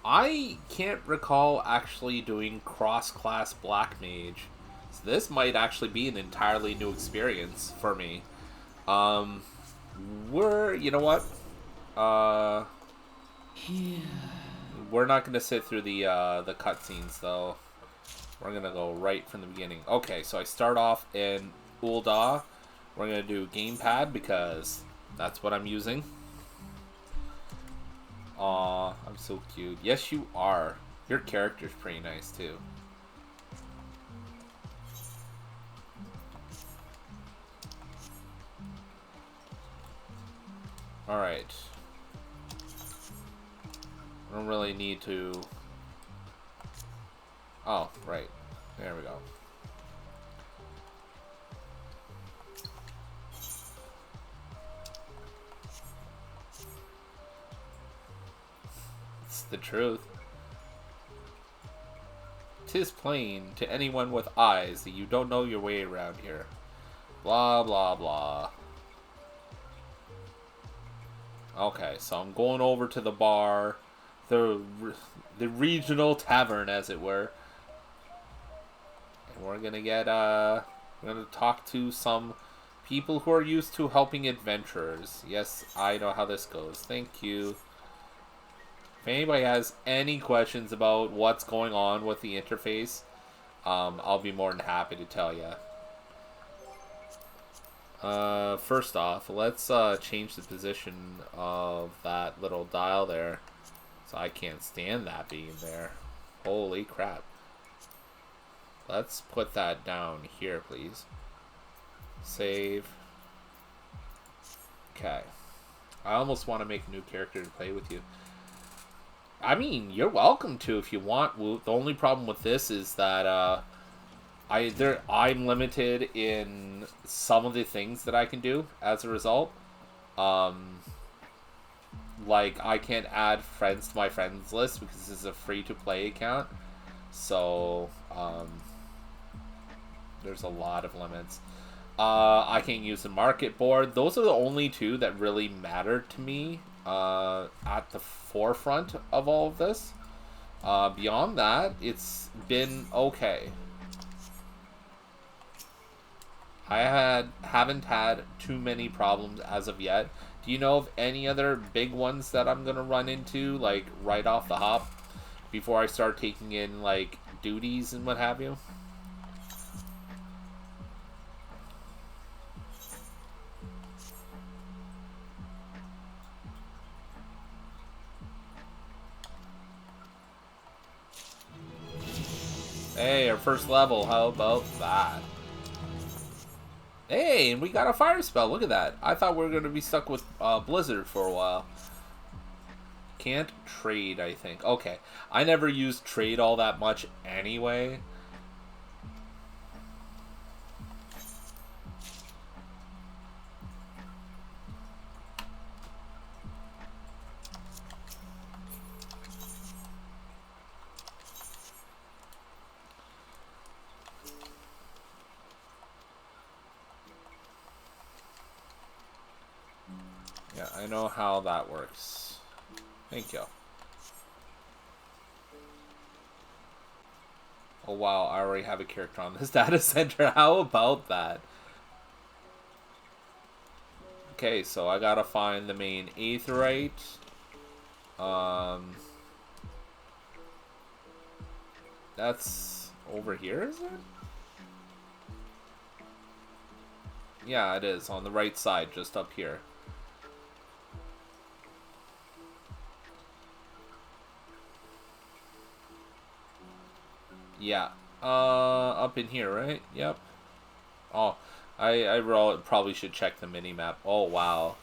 Speaker 1: I can't recall actually doing cross-class Black Mage. So this might actually be an entirely new experience for me. You know what? We're not going to sit through the cutscenes, though. We're going to go right from the beginning. Okay, so I start off in Ul'dah. We're going to do gamepad because that's what I'm using. Aw, I'm so cute. Yes, you are. Your character's pretty nice, too. Alright. I don't really need to... Oh, right. There we go. It's the truth. 'Tis plain to anyone with eyes that you don't know your way around here. Blah, blah, blah. Okay, so I'm going over to the bar. The regional tavern, as it were. And we're gonna get, we're gonna talk to some people who are used to helping adventurers. Yes, I know how this goes. Thank you. If anybody has any questions about what's going on with the interface, I'll be more than happy to tell you. First off, let's change the position of that little dial there. So I can't stand that being there. Holy crap. Let's put that down here, please. Save. Okay. I almost want to make a new character to play with you. I mean, you're welcome to if you want. The only problem with this is that I'm limited in some of the things that I can do as a result. Like, I can't add friends to my friends list because this is a free-to-play account. So, there's a lot of limits. I can't use the market board. Those are the only two that really matter to me at the forefront of all of this. Beyond that, it's been okay. I haven't had too many problems as of yet. Do you know of any other big ones that I'm gonna run into, like, right off the hop, before I start taking in, like, duties and what have you? Hey, our first level, how about that? Hey, and we got a fire spell. Look at that. I thought we were going to be stuck with Blizzard for a while. Can't trade, I think. Okay. I never used trade all that much anyway. Yeah, I know how that works. Thank you. Oh wow, I already have a character on this data center. How about that? Okay, so I gotta find the main aetheryte. That's over here, is it? Yeah, it is. On the right side, just up here. Yeah. Up in here, right? Yep. Oh, I probably should check the mini-map. Oh, wow.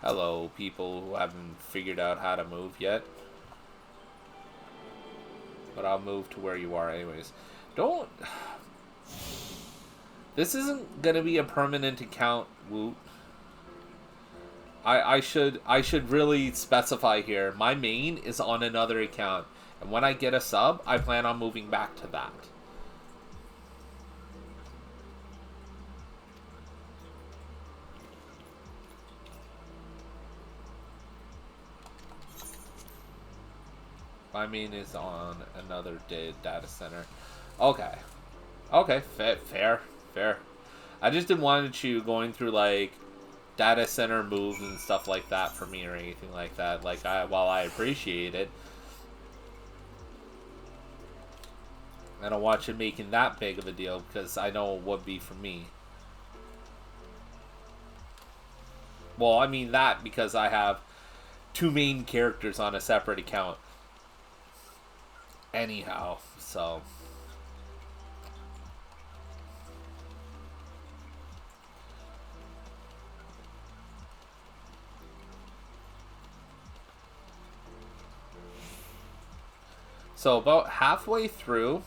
Speaker 1: Hello, people who haven't figured out how to move yet. But I'll move to where you are anyways. Don't... This isn't gonna be a permanent account, Woot. I should really specify here. My main is on another account. And when I get a sub, I plan on moving back to that. My main is on another data center. Okay. Okay, fair. I just didn't want you going through, like, data center moves and stuff like that for me or anything like that. Like, while I appreciate it, I don't want you making that big of a deal because I know it would be for me. Well, I mean that because I have 2 main characters on a separate account. Anyhow, so... So about halfway through,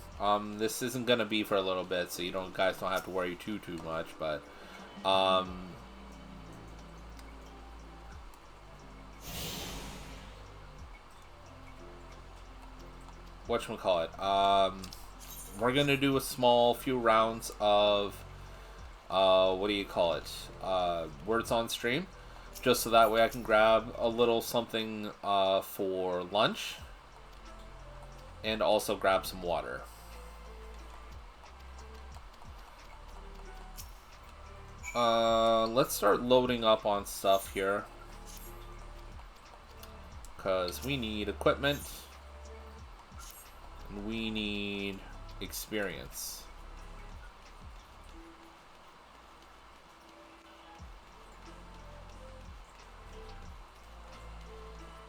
Speaker 1: this isn't gonna be for a little bit, so you guys don't have to worry too much. But whatchamacallit? We're gonna do a small few rounds of what do you call it? Words on stream, just so that way I can grab a little something for lunch. And also grab some water. Let's start loading up on stuff here. Because we need equipment. And we need experience.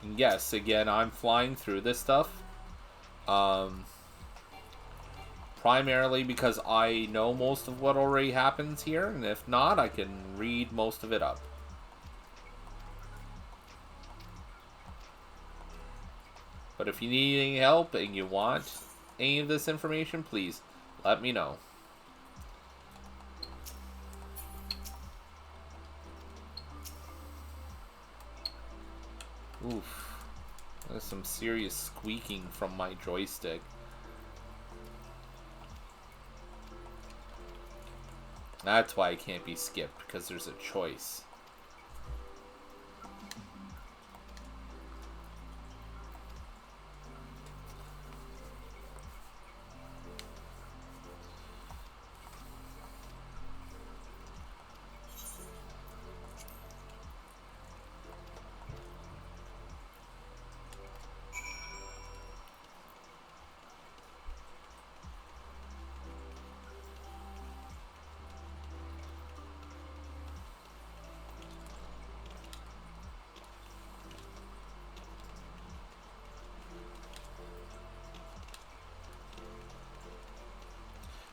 Speaker 1: And yes, again, I'm flying through this stuff. Primarily because I know most of what already happens here, and if not, I can read most of it up. But if you need any help and you want any of this information, please let me know. Oof. There's some serious squeaking from my joystick. That's why it can't be skipped, because there's a choice.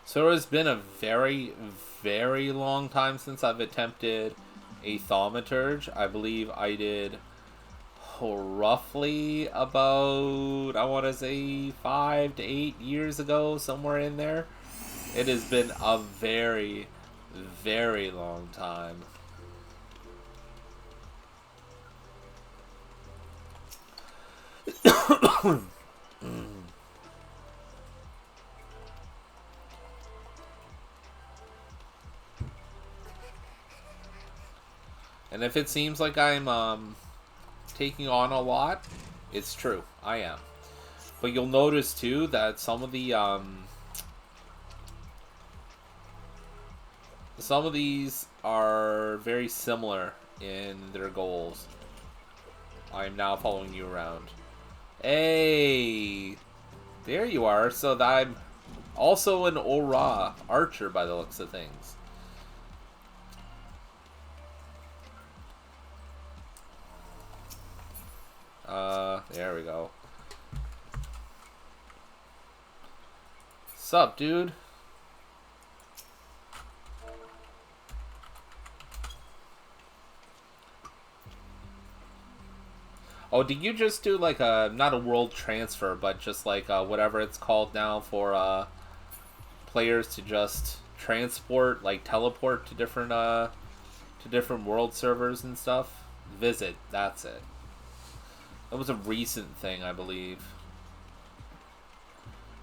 Speaker 1: So it's been a very, very long time since I've attempted a thaumaturge. I believe I did roughly about, I want to say 5 to 8 years ago, somewhere in there. It has been a very, very long time. And if it seems like I'm taking on a lot, it's true. I am. But you'll notice too that some of these are very similar in their goals. I'm now following you around. Hey, There you are. So that I'm also an Aura archer by the looks of things. There we go. Sup, dude? Oh, did you just do like a, not a world transfer, but just like whatever it's called now for players to just transport, like teleport to different world servers and stuff? Visit, that's it. That was a recent thing, I believe.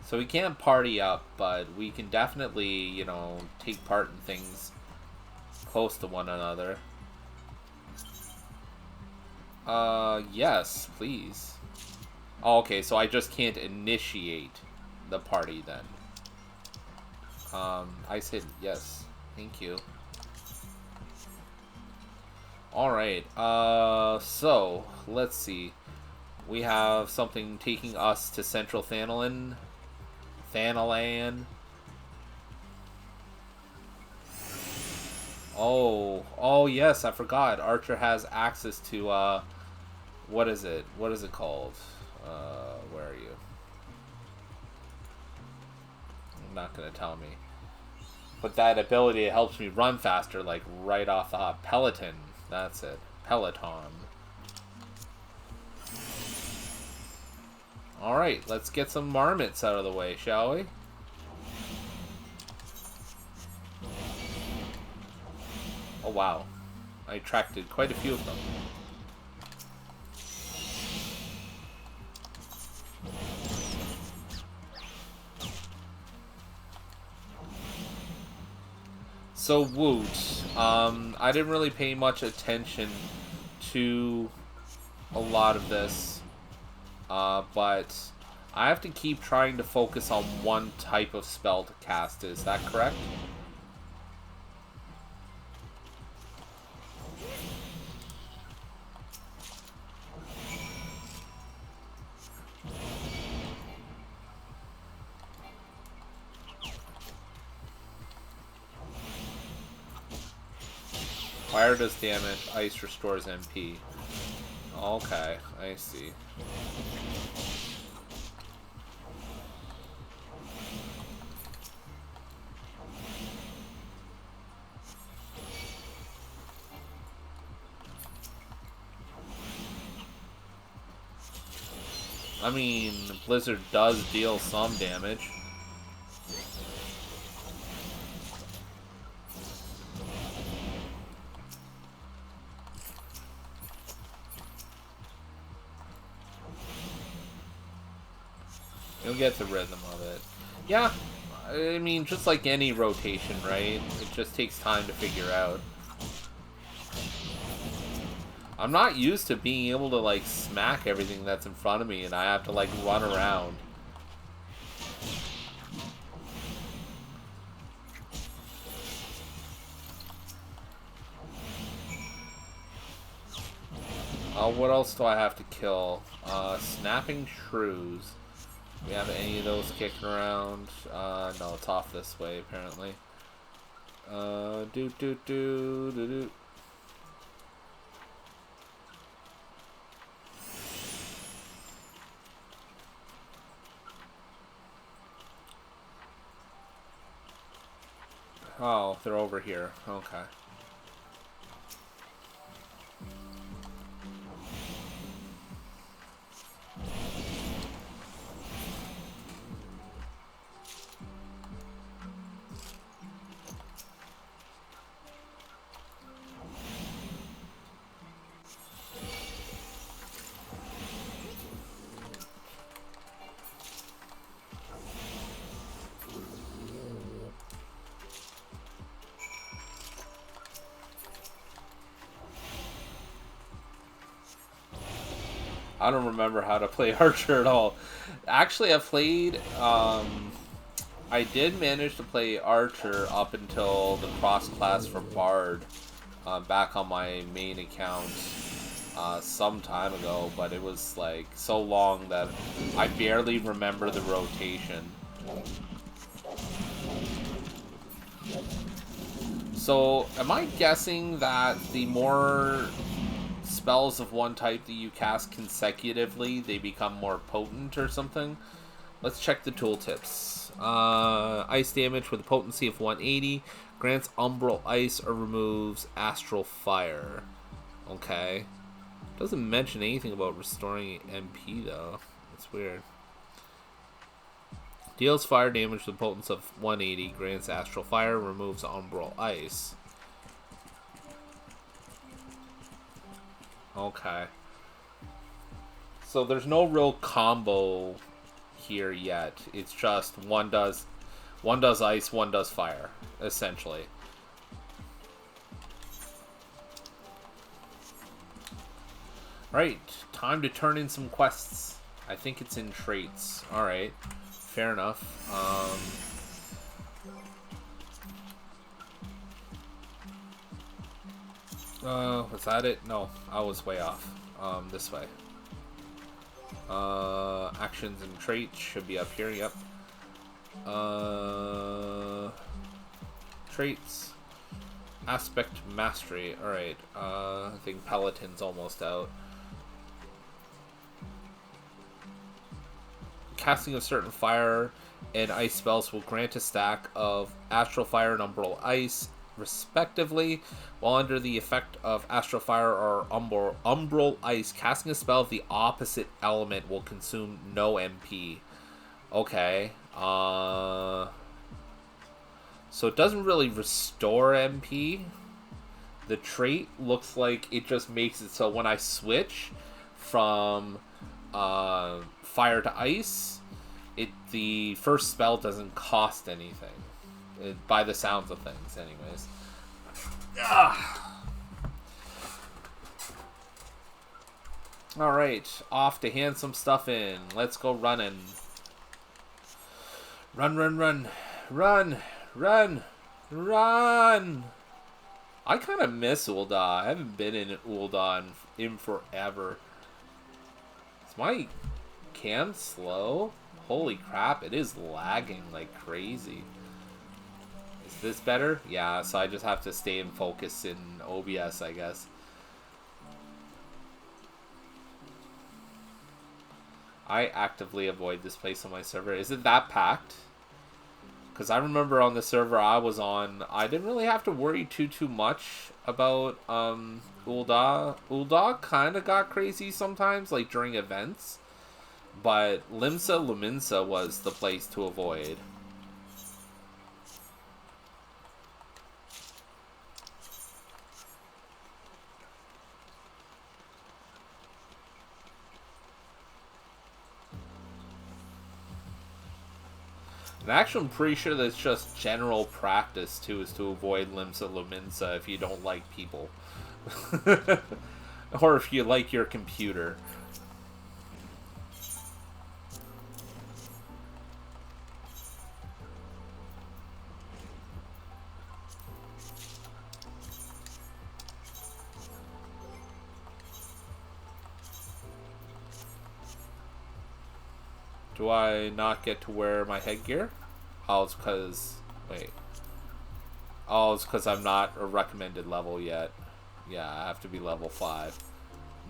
Speaker 1: So we can't party up, but we can definitely, you know, take part in things close to one another. Yes, please. Oh, okay, so I just can't initiate the party then. I said yes. Thank you. Alright, so, let's see. We have something taking us to Central Thanalan. Oh yes, I forgot. Archer has access to, what is it? What is it called? Where are you? You're not gonna tell me. But that ability, it helps me run faster, like right off the hop. Peloton. That's it. Peloton. Alright, let's get some marmots out of the way, shall we? Oh wow. I attracted quite a few of them. So Woot, I didn't really pay much attention to a lot of this, but I have to keep trying to focus on one type of spell to cast. Is that correct? Fire does damage, ice restores MP. Okay, I see. I mean, Blizzard does deal some damage. You'll get the rhythm of it. Yeah, I mean, just like any rotation, right? It just takes time to figure out. I'm not used to being able to, like, smack everything that's in front of me, and I have to, like, run around. What else do I have to kill? Snapping Shrews. We have any of those kicking around? No, it's off this way, apparently. Do. Oh, they're over here. Okay. I don't remember how to play Archer at all. Actually, I played, I did manage to play Archer up until the cross class for Bard, back on my main account. some time ago, but it was like so long that I barely remember the rotation. So, am I guessing that the more spells of one type that you cast consecutively, they become more potent or something? Let's check the tooltips. Ice damage with a potency of 180, grants umbral ice or removes astral fire. Okay. Doesn't mention anything about restoring MP though. That's weird. Deals fire damage with a potency of 180, grants astral fire, removes umbral ice. Okay. So there's no real combo here yet. It's just one does ice, one does fire, essentially. Alright, time to turn in some quests. I think it's in traits. Alright, fair enough. Was that it? No, I was way off. This way. Actions and traits should be up here, yep. Traits. Aspect mastery. Alright, I think Peloton's almost out. Casting of certain fire and ice spells will grant a stack of astral fire and umbral ice, respectively. While under the effect of astral fire or umbral ice, casting a spell of the opposite element will consume no MP. Okay. So it doesn't really restore MP. The trait looks like it just makes it so when I switch from fire to ice, the first spell doesn't cost anything. By the sounds of things, anyways. Alright, off to hand some stuff in. Let's go running. Run, run, run. Run, run, run. I kind of miss Ul'dah. I haven't been in Ul'dah in forever. Is my cam slow? Holy crap, it is lagging like crazy. Is this better? Yeah, so I just have to stay in focus in OBS, I guess. I actively avoid this place on my server. Is it that packed? Because I remember on the server I was on, I didn't really have to worry too much about Ul'dah. Ul'dah kind of got crazy sometimes, like during events. But Limsa Luminsa was the place to avoid. And actually, I'm pretty sure that's just general practice, too, is to avoid Limsa Luminsa if you don't like people. Or if you like your computer. Do I not get to wear my headgear? Oh, it's because... Wait. Oh, it's because I'm not a recommended level yet. Yeah, I have to be level 5.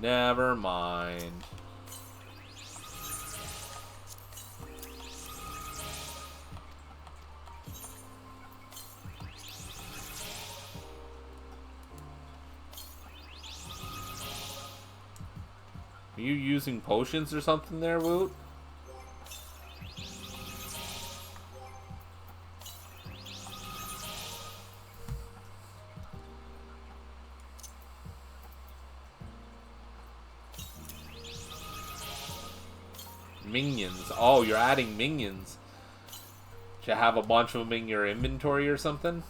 Speaker 1: Never mind. Are you using potions or something there, Woot? Minions. Oh, you're adding minions. Do you have a bunch of them in your inventory or something?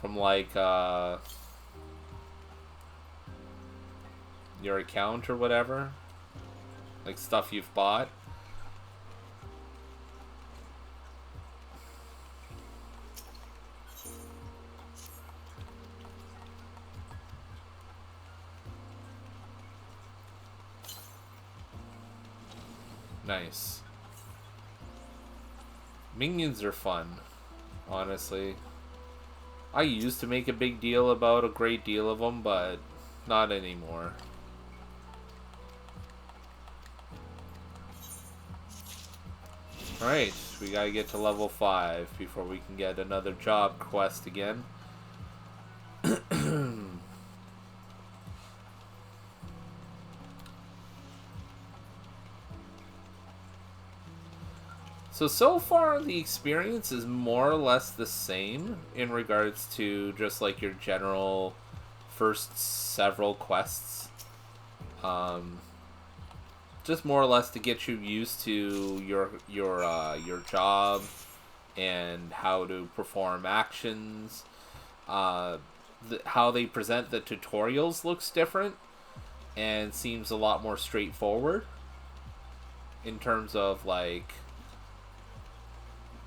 Speaker 1: From like, your account or whatever? Like stuff you've bought? Nice. Minions are fun, honestly. I used to make a big deal about a great deal of them, but not anymore. Alright, we gotta get to level 5 before we can get another job quest again. So far the experience is more or less the same in regards to just like your general first several quests. Just more or less to get you used to your job and how to perform actions. How they present the tutorials looks different and seems a lot more straightforward in terms of like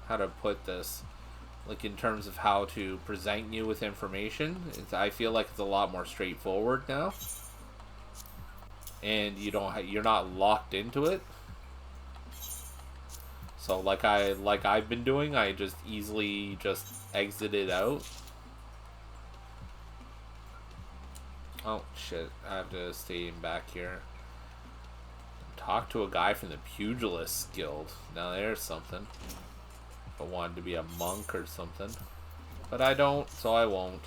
Speaker 1: how to put this, like in terms of how to present you with information. I feel like it's a lot more straightforward now, and you're not locked into it. So like I've been doing, I just easily just exited out. Oh shit! I have to stay back here. Talk to a guy from the Pugilist Guild. Now there's something. I wanted to be a monk or something, but I don't, so I won't.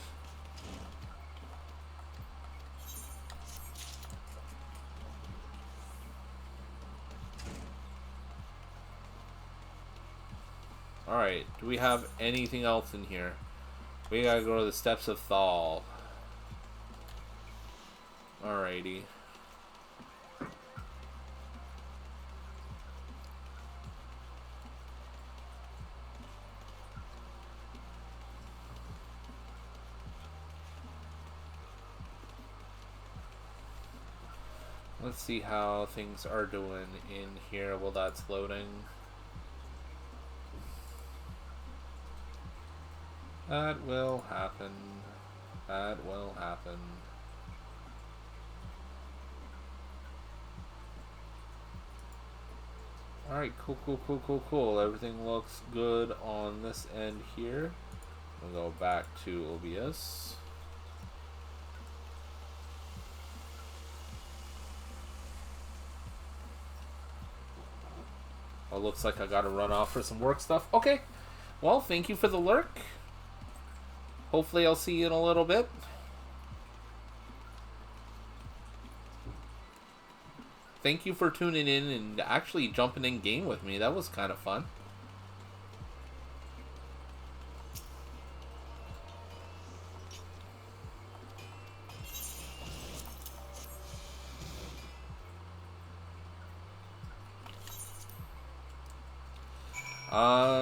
Speaker 1: Alright, do we have anything else in here? We gotta go to the Steps of Thal. Alrighty. Let's see how things are doing in here while that's loading. That will happen. That will happen. Alright, cool. Everything looks good on this end here. We'll go back to OBS. Oh, looks like I gotta run off for some work stuff. Okay. Well, thank you for the lurk. Hopefully I'll see you in a little bit. Thank you for tuning in and actually jumping in game with me. That was kind of fun.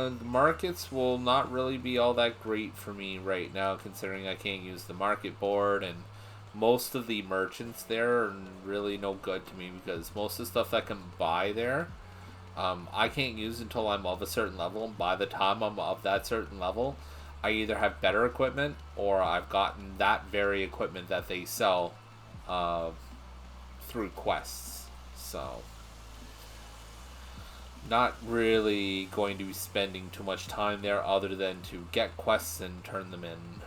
Speaker 1: The markets will not really be all that great for me right now, considering I can't use the market board, and most of the merchants there are really no good to me because most of the stuff I can buy there, I can't use until I'm of a certain level, and by the time I'm of that certain level, I either have better equipment or I've gotten that very equipment that they sell through quests. So not really going to be spending too much time there other than to get quests and turn them in.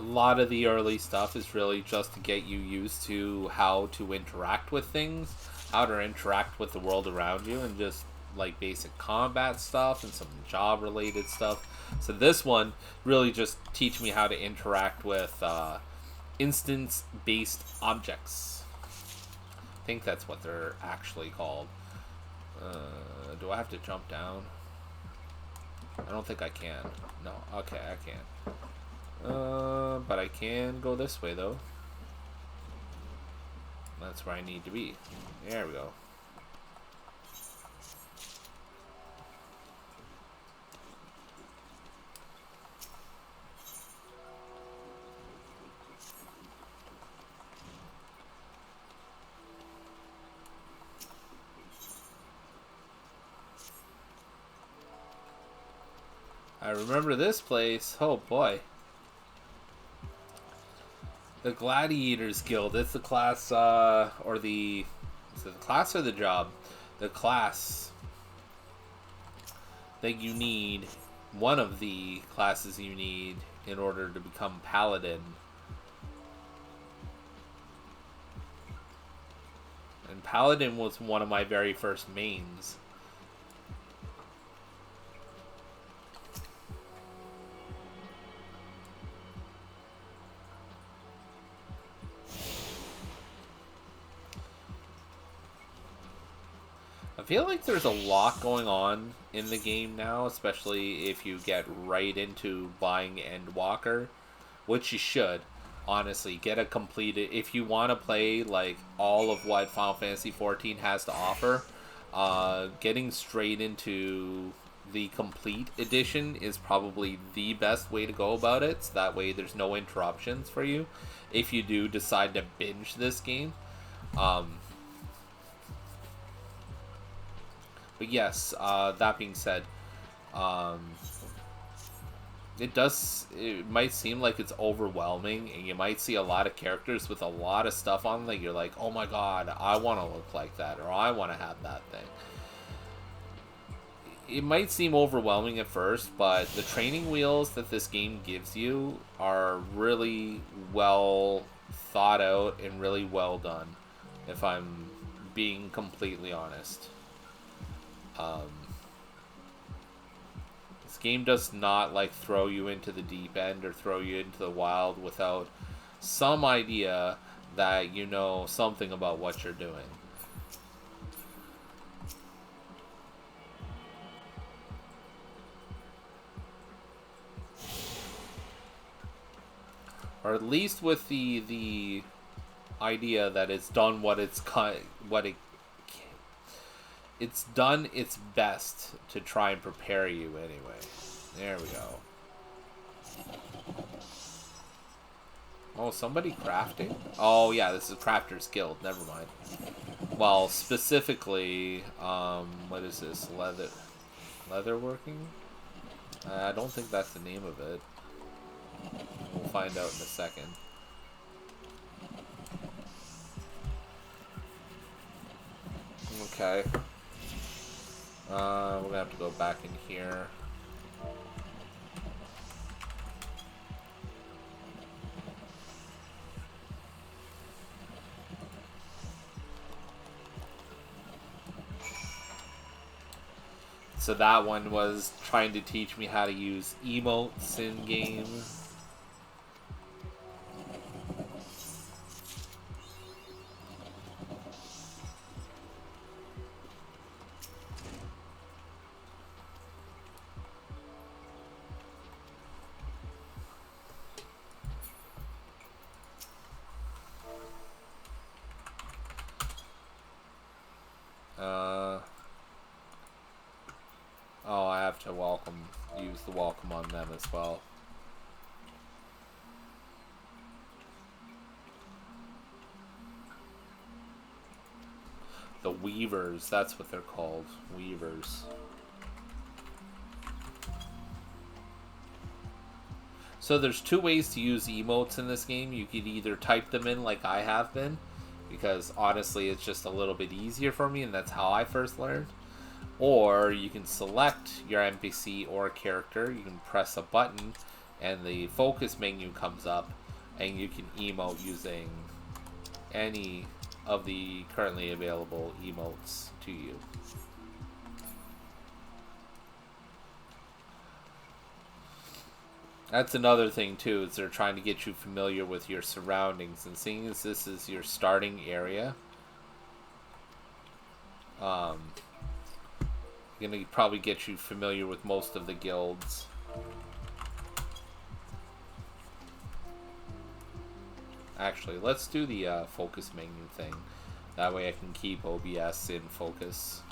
Speaker 1: a lot of the early stuff is really just to get you used to how to interact with things, how to interact with the world around you, and just like basic combat stuff and some job related stuff. So this one really just teach me how to interact with instance based objects. I think that's what they're actually called. Do I have to jump down? I don't think I can. No, okay, I can. But I can go this way though. That's where I need to be. There we go. I remember this place. Oh boy. The Gladiators Guild. It's the class, or the... Is it the class or the job? The class that you need. One of the classes you need in order to become Paladin. And Paladin was one of my very first mains. I feel like there's a lot going on in the game now, especially if you get right into buying Endwalker, which you should. Honestly, get a completed. If you want to play like all of what Final Fantasy XIV has to offer, getting straight into the complete edition is probably the best way to go about it. So that way there's no interruptions for you if you do decide to binge this game. But yes, that being said, it might seem like it's overwhelming, and you might see a lot of characters with a lot of stuff on them that you're like, oh my god, I want to look like that, or I want to have that thing. It might seem overwhelming at first, but the training wheels that this game gives you are really well thought out and really well done, if I'm being completely honest. This game does not like throw you into the deep end or throw you into the wild without some idea that you know something about what you're doing. Or at least with the idea that it's done it's done its best to try and prepare you anyway. There we go. Oh, somebody crafting? Oh yeah, this is Crafter's Guild. Never mind. Well, specifically, what is this? Leatherworking? I don't think that's the name of it. We'll find out in a second. Okay. We're gonna have to go back in here. So that one was trying to teach me how to use emotes in game. Oh, I have to use the welcome on them as well. The Weavers, that's what they're called. Weavers. So there's two ways to use emotes in this game. You could either type them in like I have been, because honestly it's just a little bit easier for me and that's how I first learned. Or you can select your NPC or character, you can press a button, and the focus menu comes up, and you can emote using any of the currently available emotes to you. That's another thing too, is they're trying to get you familiar with your surroundings, and seeing as this is your starting area, gonna probably get you familiar with most of the guilds. Actually, let's do the focus menu thing. That way I can keep OBS in focus.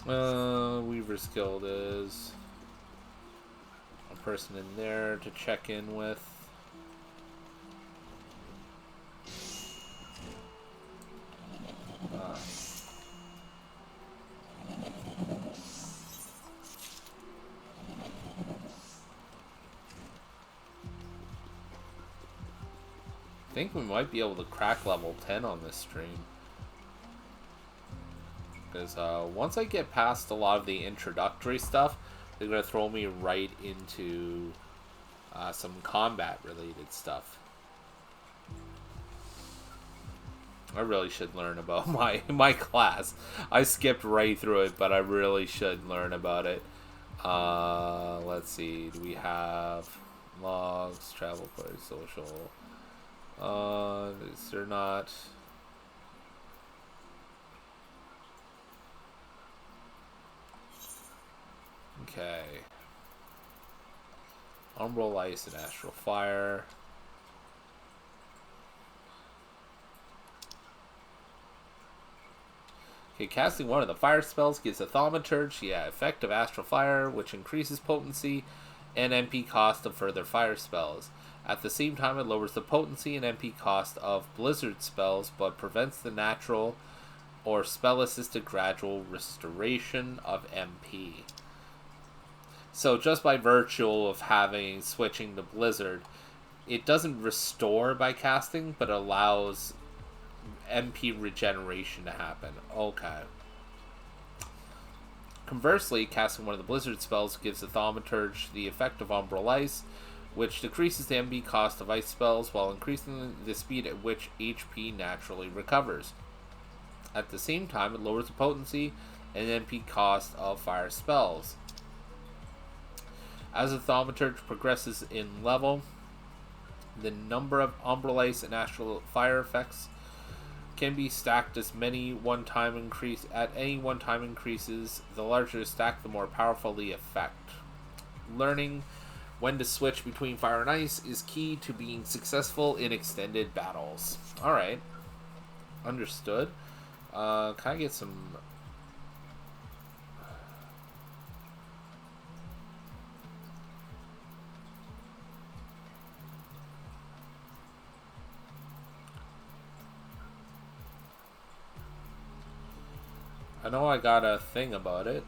Speaker 1: Weaver's Guild is a person in there to check in with. I think we might be able to crack level 10 on this stream. Because once I get past a lot of the introductory stuff, they're going to throw me right into some combat related stuff. I really should learn about my class. I skipped right through it, but I really should learn about it. Let's see. Do we have logs, travel party, social? Is there not? Okay. Umbral Ice and Astral Fire. Okay, casting one of the fire spells gives a Thaumaturge the effect of Astral Fire, which increases potency and MP cost of further fire spells. At the same time, it lowers the potency and MP cost of Blizzard spells, but prevents the natural or spell-assisted gradual restoration of MP. So just by virtue of switching to Blizzard, it doesn't restore by casting, but allows MP regeneration to happen. Okay. Conversely, casting one of the Blizzard spells gives the Thaumaturge the effect of Umbral Ice, which decreases the MP cost of ice spells while increasing the speed at which HP naturally recovers. At the same time, it lowers the potency and MP cost of fire spells. As the Thaumaturge progresses in level, the number of Umbral Ice and Astral Fire effects can be stacked as many one-time increase. At any one-time increases, the larger the stack, the more powerful the effect. Learning when to switch between fire and ice is key to being successful in extended battles. Alright. Understood. Can I get some... I know I got a thing about it.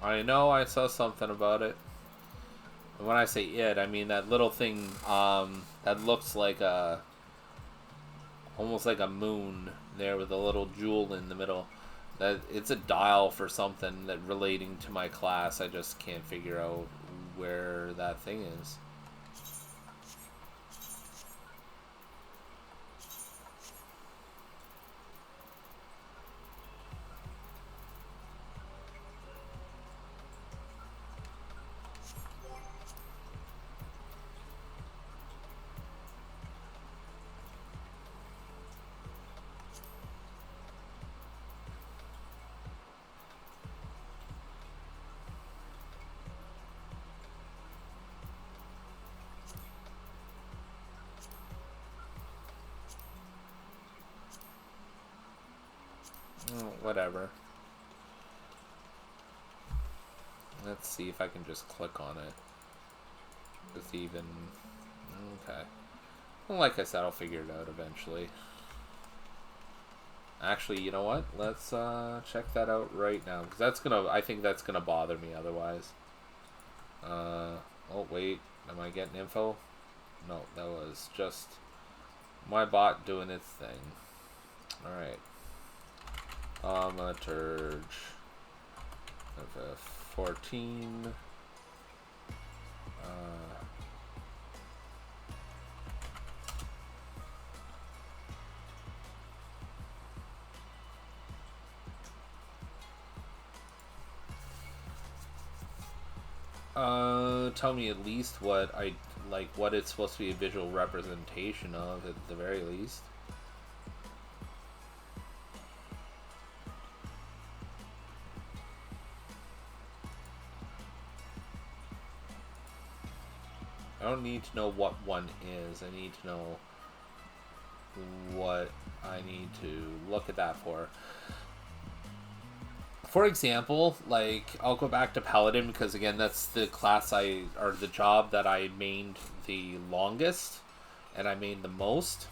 Speaker 5: I know I saw something about it. And when I say it, I mean that little thing that looks like a... almost like a moon there with a little jewel in the middle. That it's a dial for something that relating to my class. I just can't figure out where that thing is. Whatever. Let's see if I can just click on it. Just even... Okay. Well, like I said, I'll figure it out eventually. Actually, you know what? Let's check that out right now. Because that's gonna... I think that's gonna bother me otherwise. Oh, wait. Am I getting info? No, that was just my bot doing its thing. Alright. Thaumaturge. FF14. Tell me at least what what it's supposed to be a visual representation of, at the very least. I don't need to know what one is. I need to know what I need to look at that for. For example, like, I'll go back to Paladin because, again, that's the class or the job that I mained the longest and I mained the most.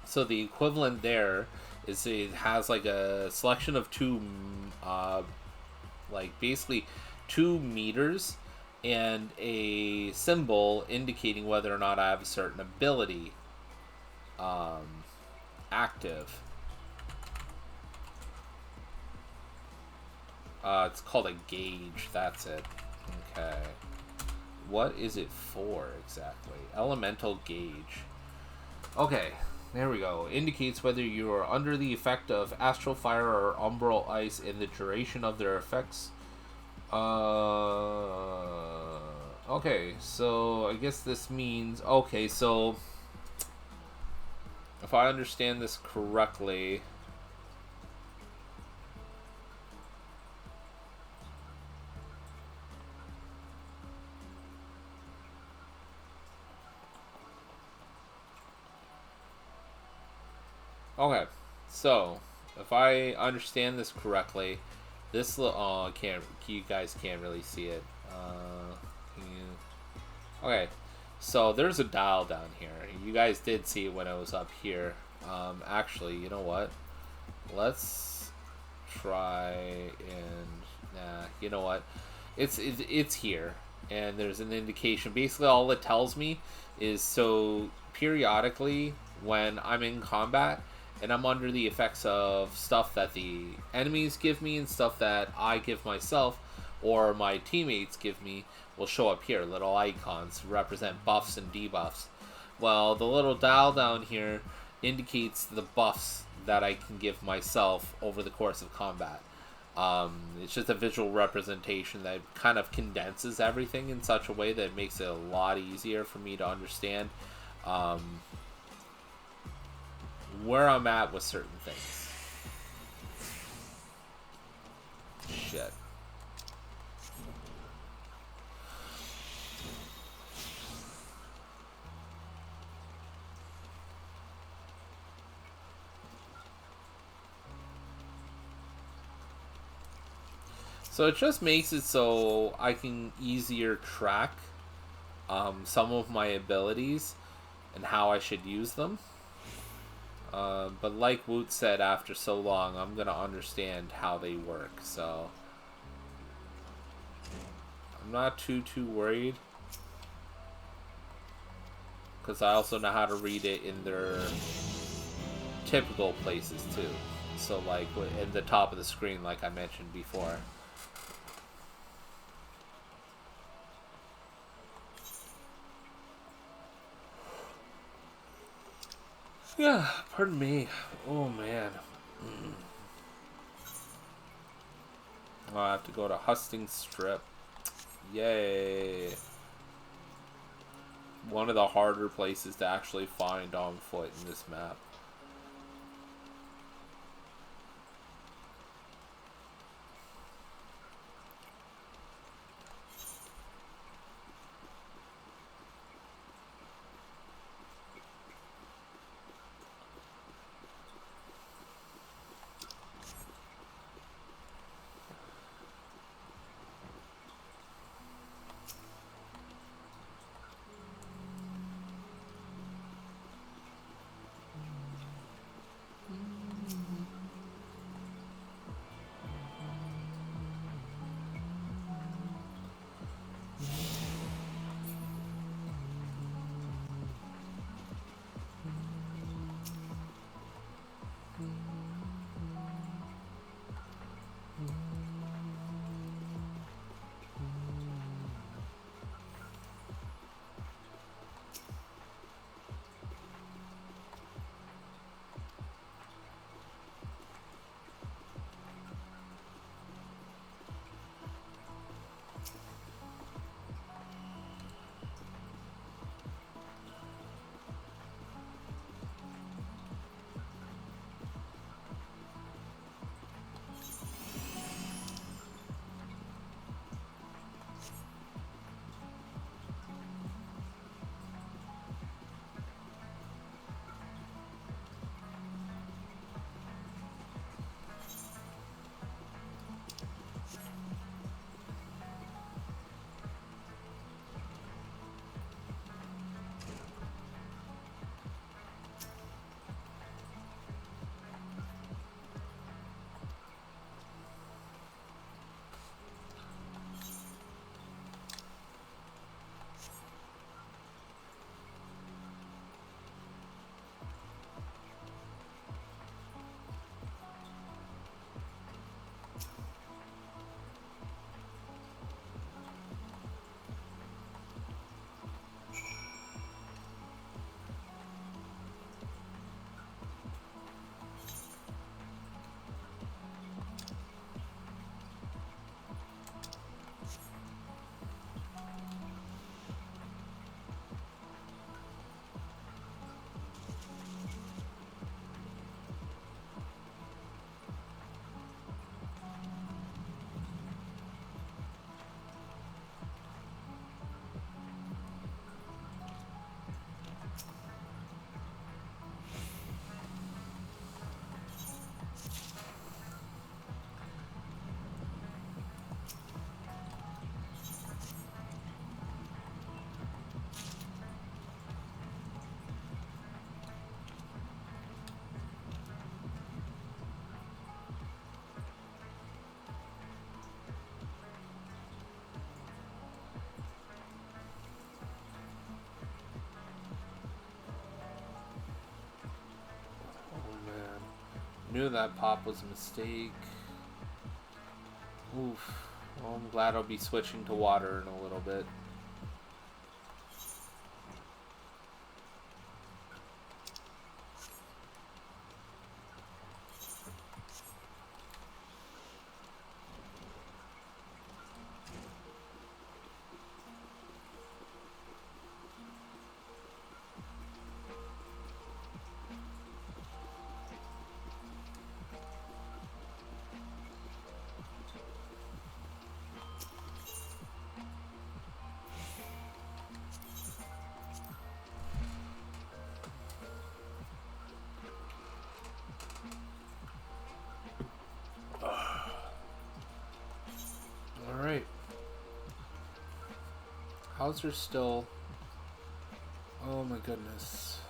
Speaker 5: So the equivalent there is it has, like, a selection of basically 2 meters and a symbol indicating whether or not I have a certain ability active. It's called a gauge. That's it. Okay. What is it for exactly? Elemental gauge. Okay. There we go. Indicates whether you are under the effect of astral fire or umbral ice in the duration of their effects. Okay. So I guess this means... Okay, so... If I understand this correctly... Okay, so if I understand this correctly, this oh, you guys can't really see it. Okay, so there's a dial down here. You guys did see it when I was up here. Actually, you know what? Let's try and you know what? It's here, and there's an indication. Basically, all it tells me is so periodically when I'm in combat. And I'm under the effects of stuff that the enemies give me and stuff that I give myself or my teammates give me will show up here. Little icons represent buffs and debuffs. Well, the little dial down here indicates the buffs that I can give myself over the course of combat. It's just a visual representation that kind of condenses everything in such a way that it makes it a lot easier for me to understand where I'm at with certain things. Shit. So it just makes it so I can easier track some of my abilities and how I should use them. But like Woot said, after so long, I'm going to understand how they work. So I'm not too worried. Because I also know how to read it in their typical places too. So like in the top of the screen, like I mentioned before. Yeah, pardon me. Oh man. I have to go to Husting Strip. Yay. One of the harder places to actually find on foot in this map. Knew that pop was a mistake. Oof. Well, I'm glad I'll be switching to water in a little bit. Alright. Hauser's still... Oh my goodness.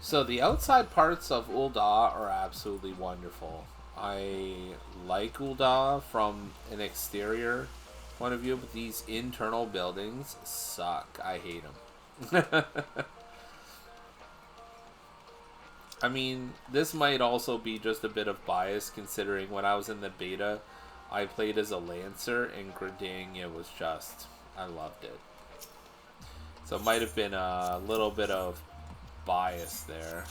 Speaker 5: So the outside parts of Ul'dah are absolutely wonderful. I like Ul'dah from an exterior point of view, but these internal buildings suck. I hate them. I mean, this might also be just a bit of bias, considering when I was in the beta, I played as a Lancer, and Grading, it was just, I loved it. So it might have been a little bit of bias there.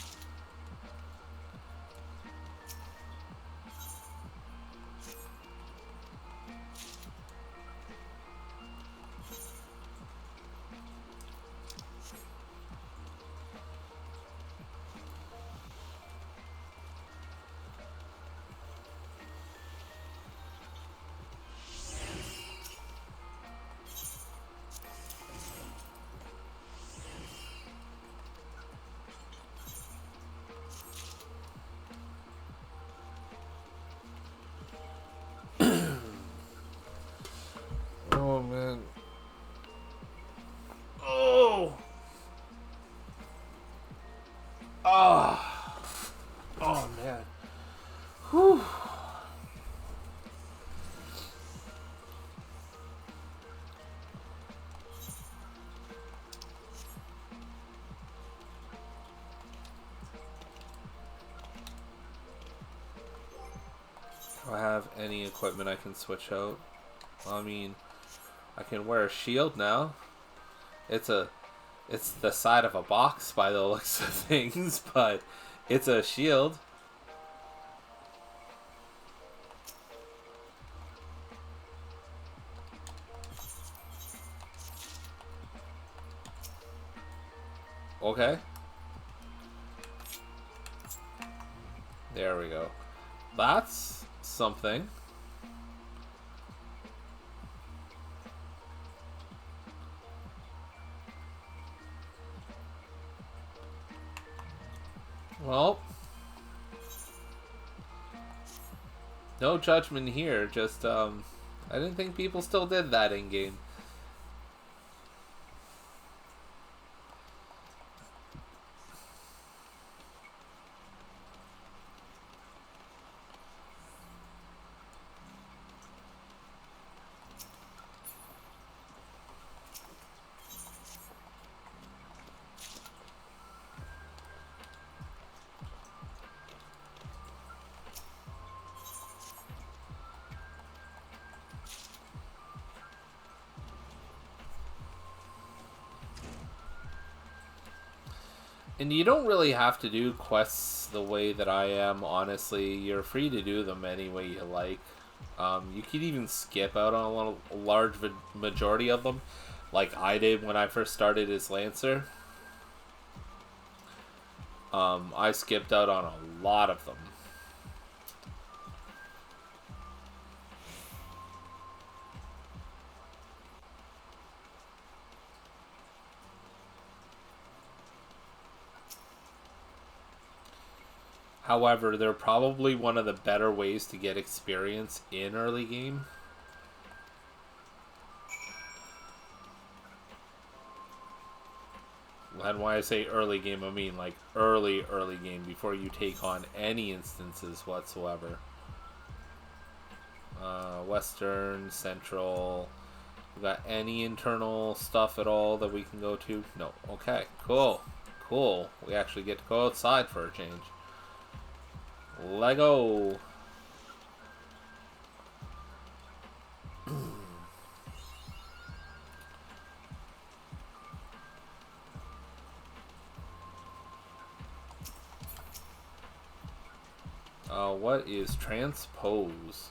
Speaker 5: Oh, man. Oh! Oh! Oh, man. Whew. Do I have any equipment I can switch out? I mean, I can wear a shield now. It's the side of a box by the looks of things, but it's a shield. Okay. There we go. That's something. Well, no judgment here, just, I didn't think people still did that in-game. And you don't really have to do quests the way that I am, honestly. You're free to do them any way you like. You could even skip out on a large majority of them, like I did when I first started as Lancer. I skipped out on a lot of them. However, they're probably one of the better ways to get experience in early game. And when I say early game, I mean like early game, before you take on any instances whatsoever. Western, Central. We got any internal stuff at all that we can go to? No. Okay, cool. Cool. We actually get to go outside for a change. Lego. What is transpose?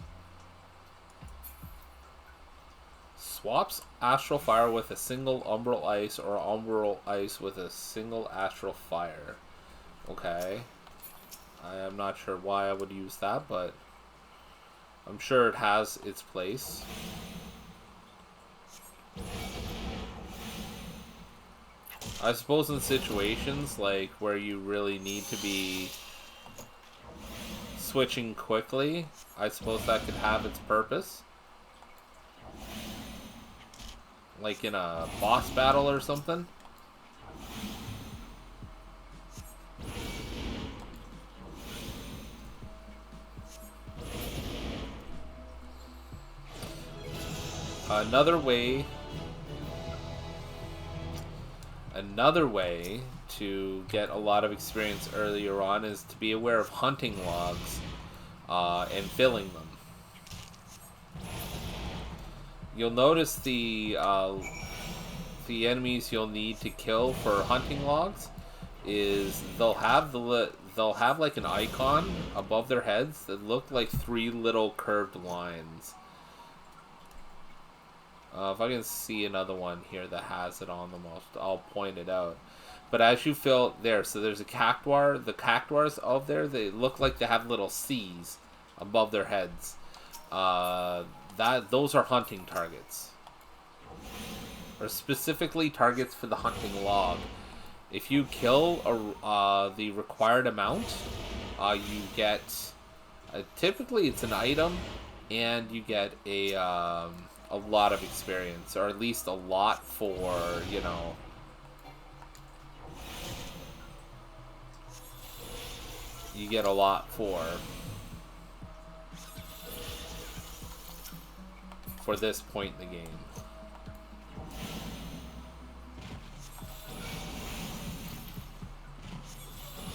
Speaker 5: Swaps astral fire with a single umbral ice, or umbral ice with a single astral fire. Okay. I am not sure why I would use that, but I'm sure it has its place. I suppose in situations like where you really need to be switching quickly, I suppose that could have its purpose. Like in a boss battle or something. Another way to get a lot of experience earlier on is to be aware of hunting logs and filling them. You'll notice the enemies you'll need to kill for hunting logs is they'll have like an icon above their heads that look like 3 little curved lines. If I can see another one here that has it on them, I'll point it out. But as you fill there, so there's a cactuar. The cactuars out there, they look like they have little C's above their heads. Those are hunting targets, or specifically targets for the hunting log. If you kill the required amount, you get typically it's an item, and you get a lot of experience, or at least a lot for, you know, you get a lot for this point in the game.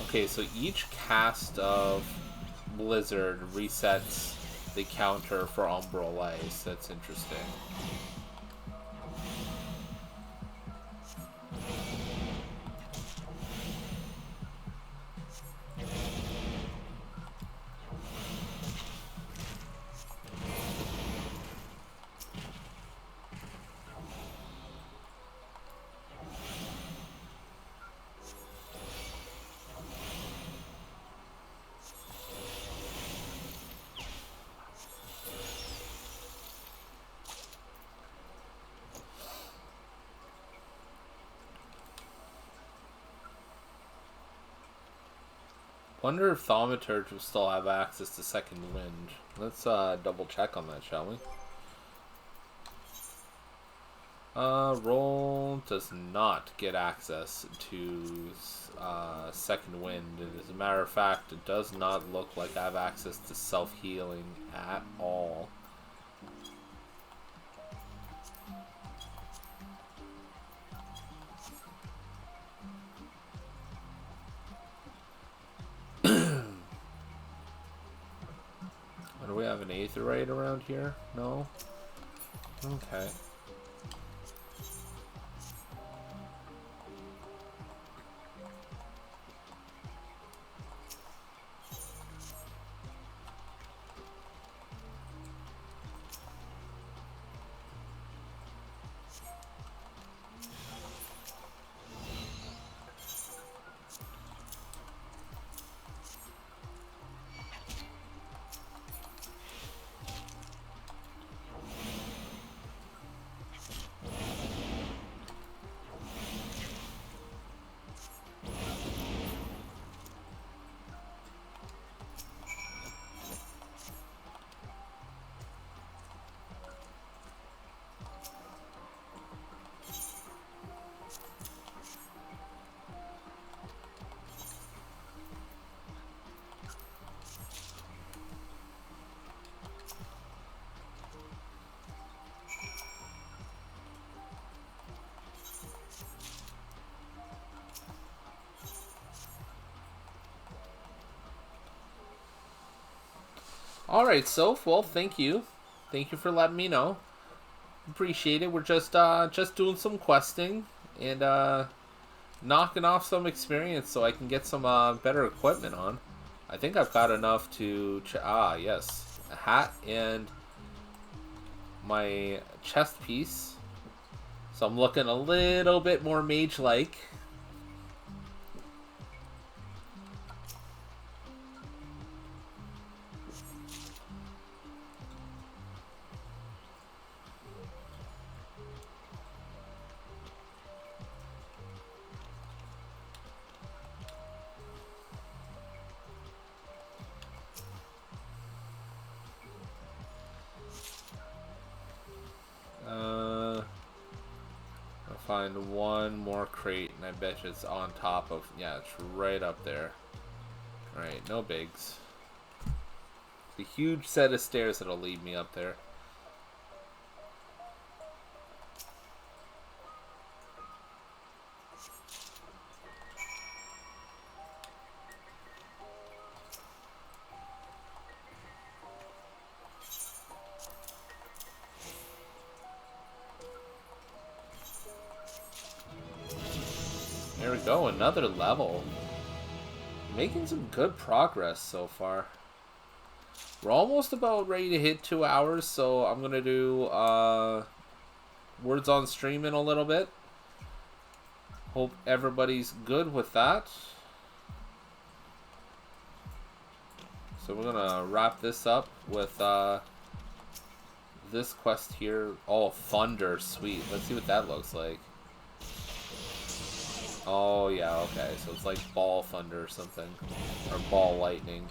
Speaker 5: Okay, so each cast of Blizzard resets the counter for Umbral Ice. That's interesting. Wonder if Thaumaturge will still have access to Second Wind. Let's double check on that, shall we? Roll does not get access to Second Wind. And as a matter of fact, it does not look like I have access to self-healing at all. Do we have an Aetherite around here? No? Okay. Alright, Soph, well, thank you. Thank you for letting me know. Appreciate it. We're just doing some questing and knocking off some experience so I can get some better equipment on. I think I've got enough to... yes. A hat and my chest piece. So I'm looking a little bit more mage-like. Find one more crate, and I bet you it's on top of... Yeah, it's right up there. Alright, no bigs. The huge set of stairs that'll lead me up there. There we go, another level. Making some good progress so far. We're almost about ready to hit 2 hours, so I'm gonna do words on stream in a little bit. Hope everybody's good with that. So we're gonna wrap this up with this quest here. Oh, thunder, sweet. Let's see what that looks like. Oh yeah, okay, so it's like ball thunder or something, or ball lightning.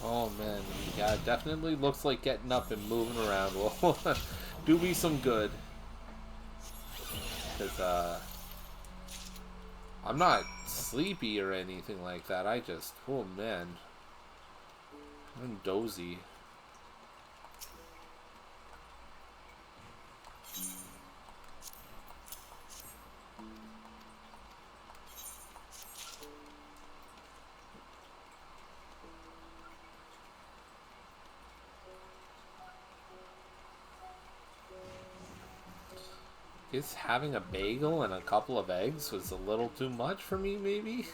Speaker 5: Oh man, yeah, it definitely looks like getting up and moving around will do me some good. Because, I'm not sleepy or anything like that. I just, oh man, I'm dozy. Guess having a bagel and a couple of eggs was a little too much for me, maybe?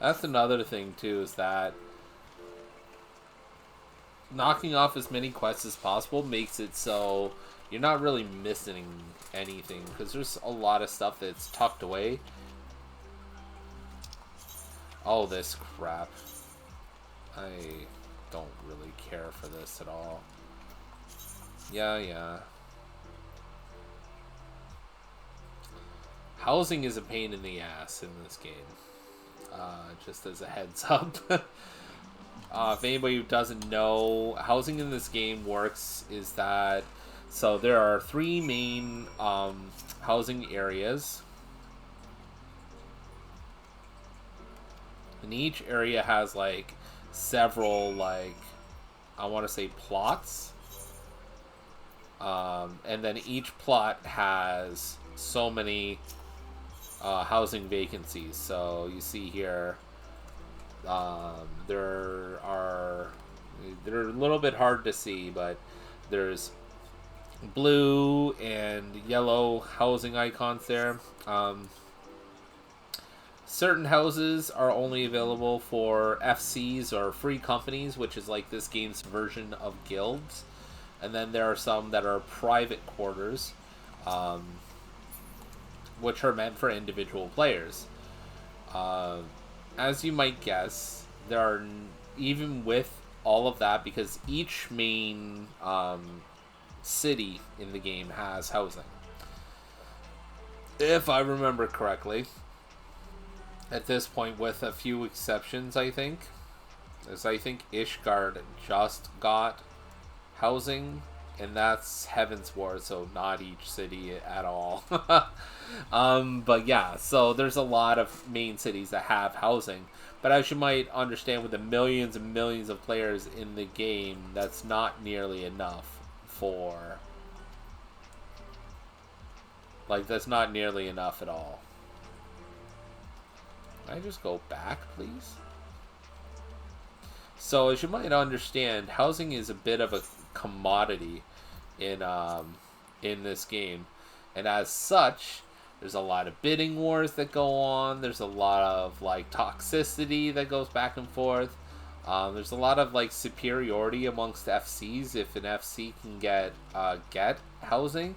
Speaker 5: That's another thing, too, is that knocking off as many quests as possible makes it so you're not really missing anything, because there's a lot of stuff that's tucked away. Oh, this crap. I don't really care for this at all. Yeah. Housing is a pain in the ass in this game. Just as a heads up. If anybody who doesn't know, housing in this game works is that, so there are 3 main housing areas. And each area has like several, like, I want to say plots. And then each plot has so many housing vacancies. So you see here, they're a little bit hard to see, but there's blue and yellow housing icons there. Certain houses are only available for FCs or free companies, which is like this game's version of guilds. And then there are some that are private quarters, which are meant for individual players. As you might guess, there are, even with all of that, because each main city in the game has housing. If I remember correctly, at this point, with a few exceptions, I think. As I think Ishgard just got housing, and that's Heaven's Ward, so not each city at all. But yeah, so there's a lot of main cities that have housing, But as you might understand, with the millions and millions of players in the game, that's not nearly enough for... Like, that's not nearly enough at all. Can I just go back, please? So, as you might understand, housing is a bit of a commodity in this game. And as such, there's a lot of bidding wars that go on. There's a lot of, like, toxicity that goes back and forth. There's a lot of, like, superiority amongst FCs if an FC can get housing.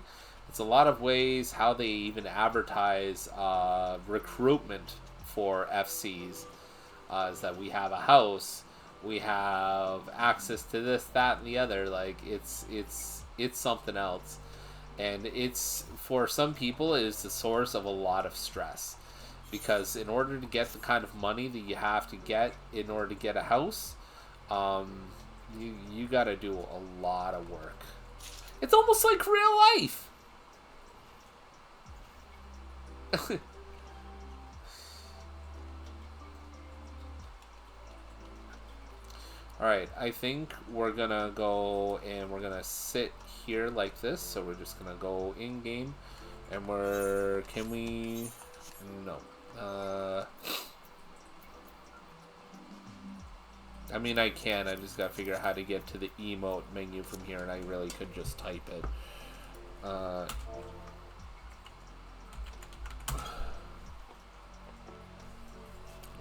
Speaker 5: It's a lot of ways how they even advertise recruitment for FCs. Is that we have a house, we have access to this, that, and the other. Like, it's something else. And it's, for some people, it is the source of a lot of stress. Because in order to get the kind of money that you have to get in order to get a house, you got to do a lot of work. It's almost like real life. Alright, I think we're gonna go and we're gonna sit here like this. So we're just gonna go in game and can we, no. I mean, I can. I just gotta figure out how to get to the emote menu from here, and I really could just type it.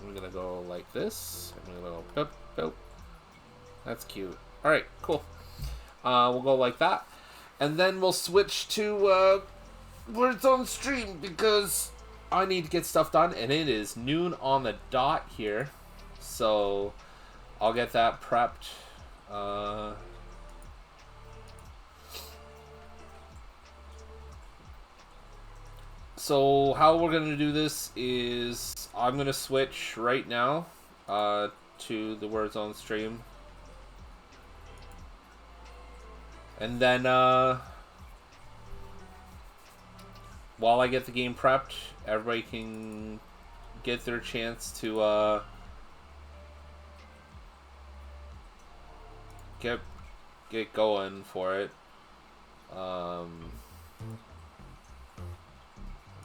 Speaker 5: We're gonna go like this. And we're gonna go, boop, boop. That's cute. Alright, cool. We'll go like that. And then we'll switch to Words on Stream, because I need to get stuff done, and it is noon on the dot here. So I'll get that prepped. So how we're going to do this is I'm going to switch right now to the Words on Stream. And then while I get the game prepped, everybody can get their chance to get going for it.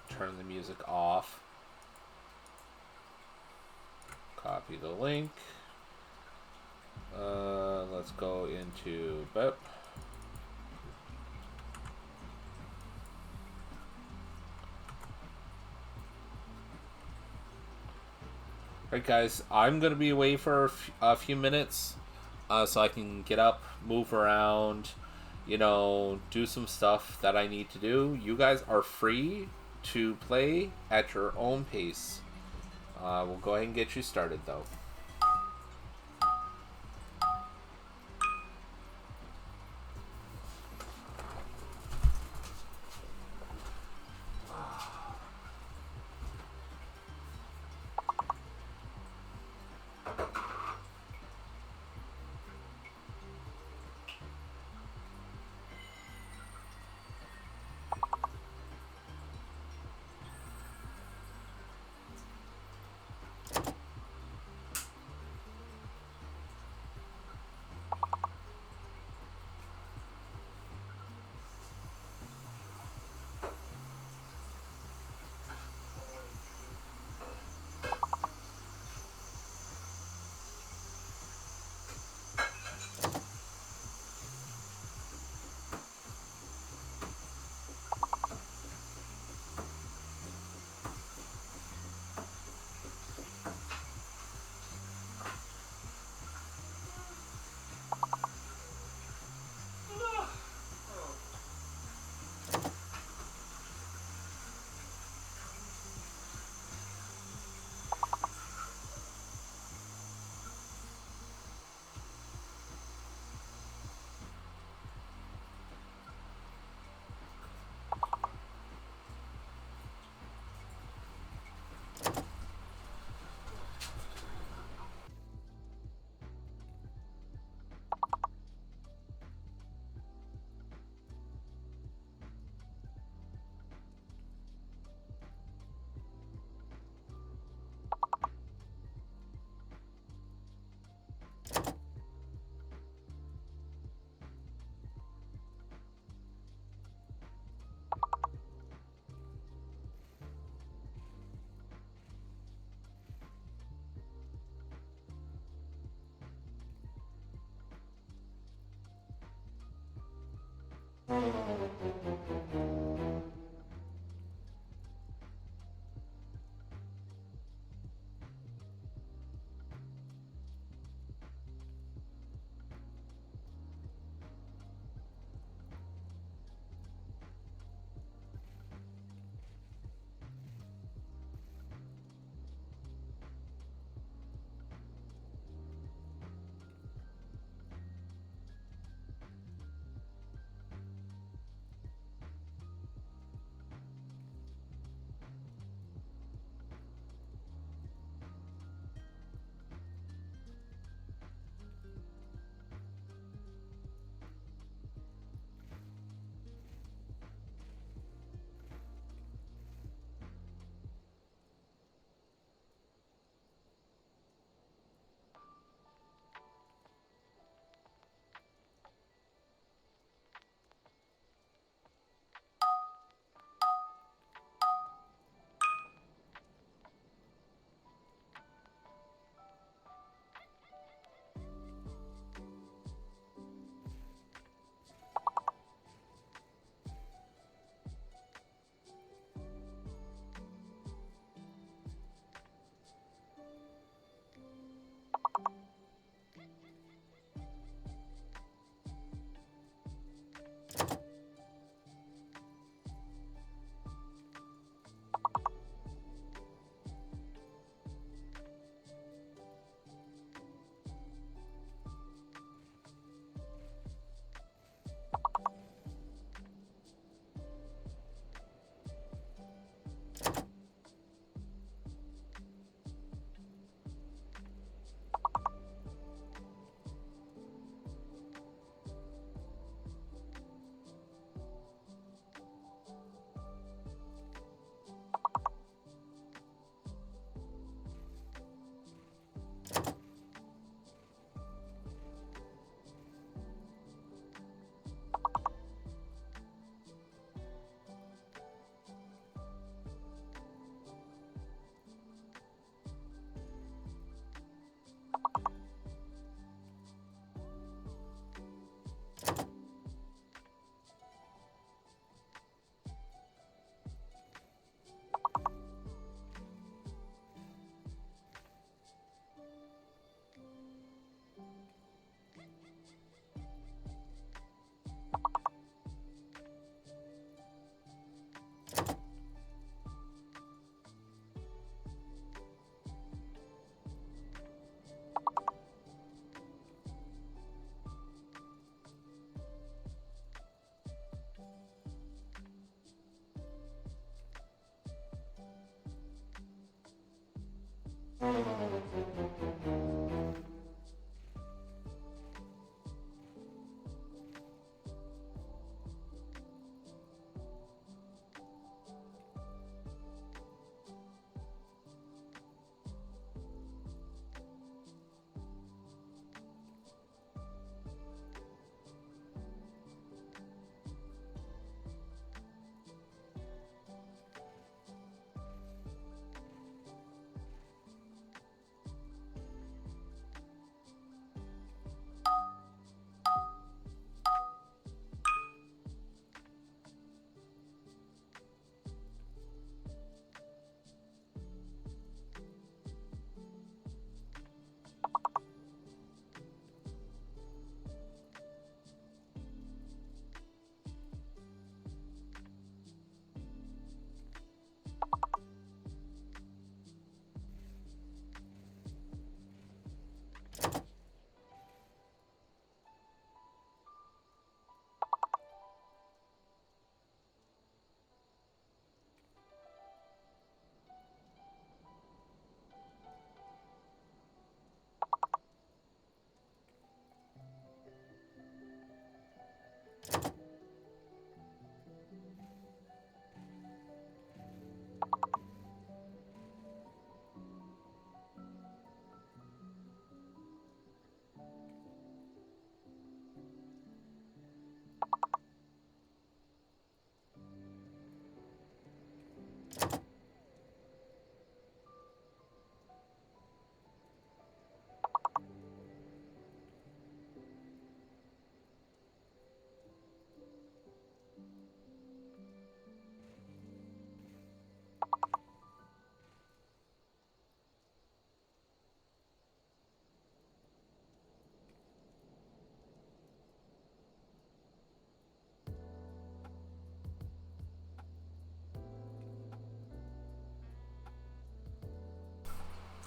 Speaker 5: Turn the music off. Copy the link. Let's go into BEP. Alright guys, I'm going to be away for a few minutes so I can get up, move around, you know, do some stuff that I need to do. You guys are free to play at your own pace. We'll go ahead and get you started though.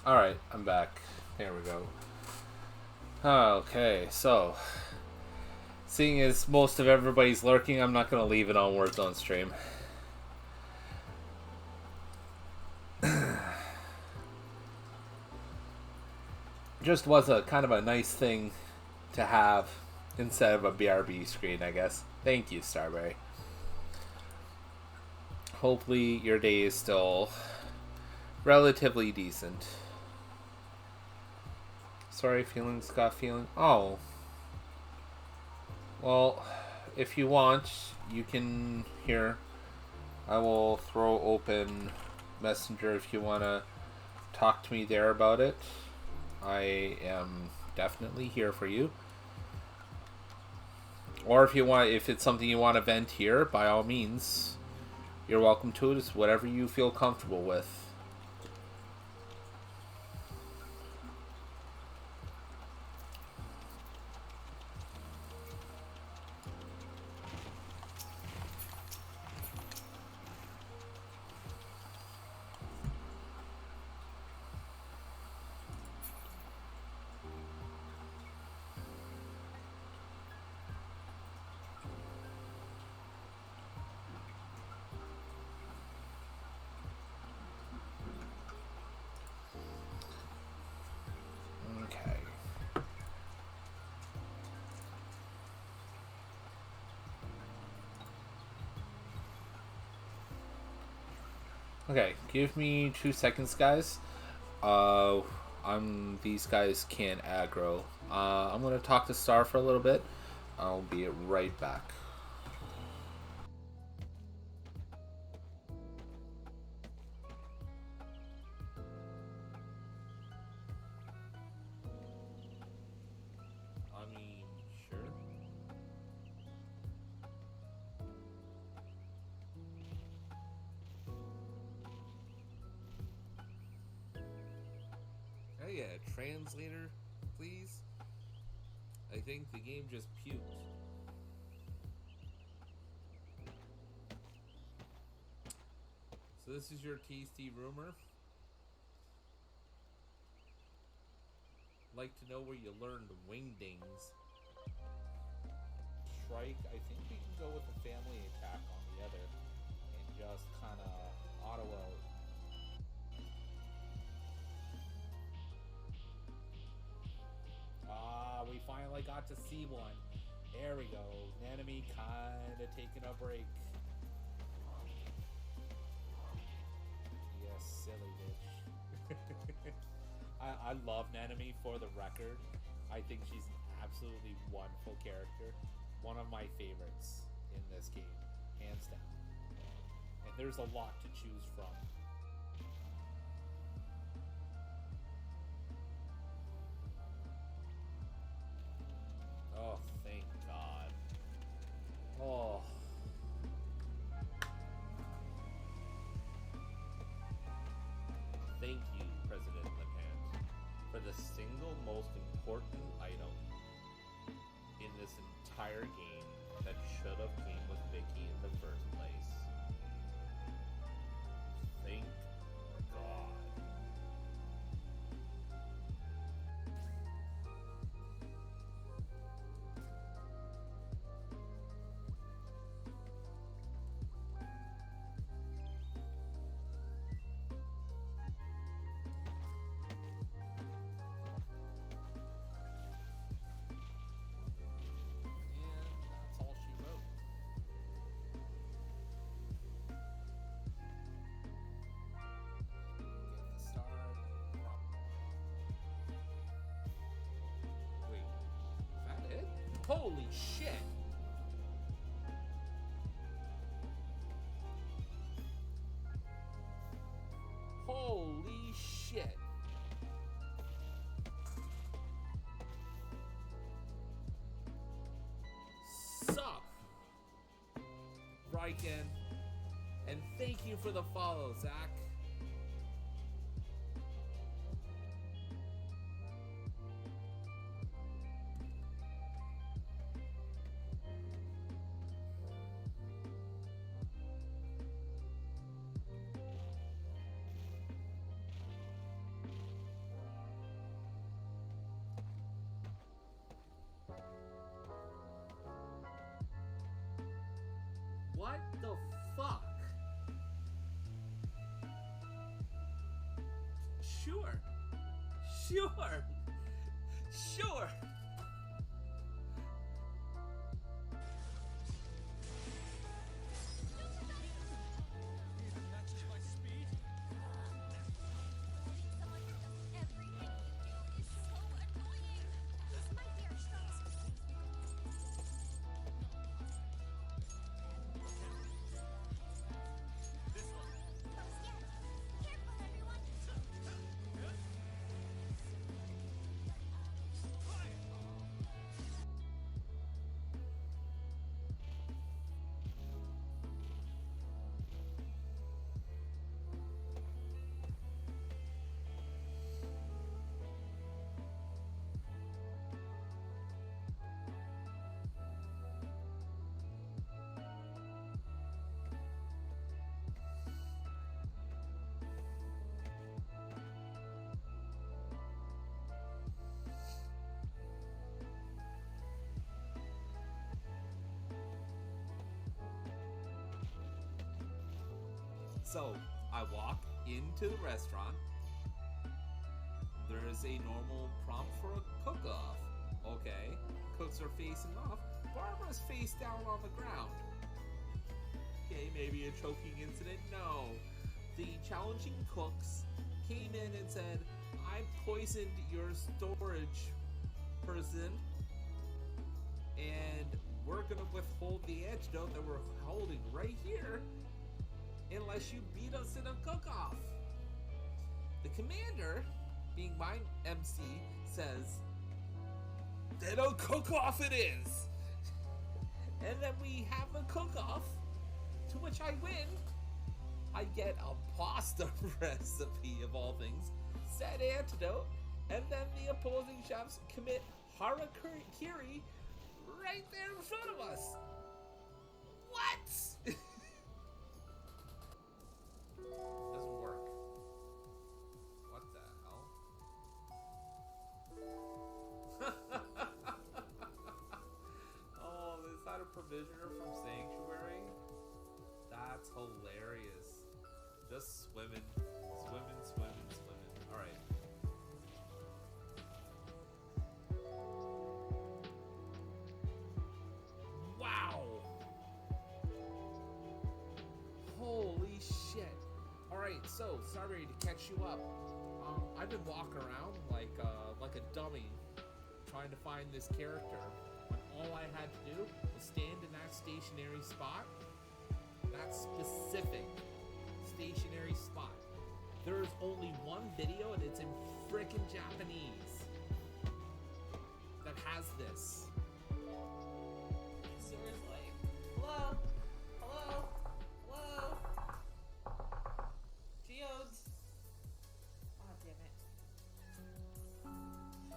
Speaker 5: Alright, I'm back. There we go. Okay, so seeing as most of everybody's lurking, I'm not going to leave it on Warzone stream. Just was a kind of a nice thing to have instead of a BRB screen, I guess. Thank you, Starberry. Hopefully your day is still relatively decent. Sorry, feelings got feeling. Oh. Well, if you want, you can here. I will throw open Messenger if you want to talk to me there about it. I am definitely here for you. Or if you want, if it's something you want to vent here, by all means, you're welcome to it. It's whatever you feel comfortable with. Okay, give me 2 seconds, guys. These guys can't aggro. I'm gonna talk to Star for a little bit. I'll be right back. I mean, sure.
Speaker 1: Hey, translator, please. I think the game just puked. So this is your tasty rumor. Like to know where you learned wingdings.
Speaker 5: Strike, I think we can go with a family attack on the other and just kind of auto out. We finally got to see one. There we go. Enemy kind of taking a break. Yes, silly bitch. I love Nanami for the record. I think she's an absolutely wonderful character. One of my favorites in this game, hands down. And there's a lot to choose from. Oh, thank God. Oh. Thank you, President LePant, for the single most important item in this entire game that should have came with Vicky in the first place. Thank God.
Speaker 1: Holy shit! Holy shit! Sup, Riken, and thank you for the follow, Zach. the fuck? Sure. Sure. Sure. So, I walk into the restaurant. There is a normal prompt for a cook-off. Okay, cooks are facing off. Barbara's face down on the ground. Okay, maybe a choking incident? No. The challenging cooks came in and said, I poisoned your storage person, and we're gonna withhold the antidote that we're holding right here unless you beat us in a cook-off. The commander, being my MC, says, then a cook-off it is! And then we have a cook-off, to which I win. I get a pasta recipe, of all things, said antidote, and then the opposing chefs commit harakiri right there in front of us. What? Doesn't work. What the hell? Oh, is that a provisioner from Sanctuary? That's hilarious. Just swimming. Swimming, swimming, swimming. Alright. Wow! Holy shit. Alright, so, sorry to catch you up. I've been walking around like a dummy trying to find this character. When all I had to do was stand in that stationary spot. That specific stationary spot. There's only one video and it's in frickin' Japanese that has this.
Speaker 2: So it's like, hello, hello, hello, geodes. God damn it.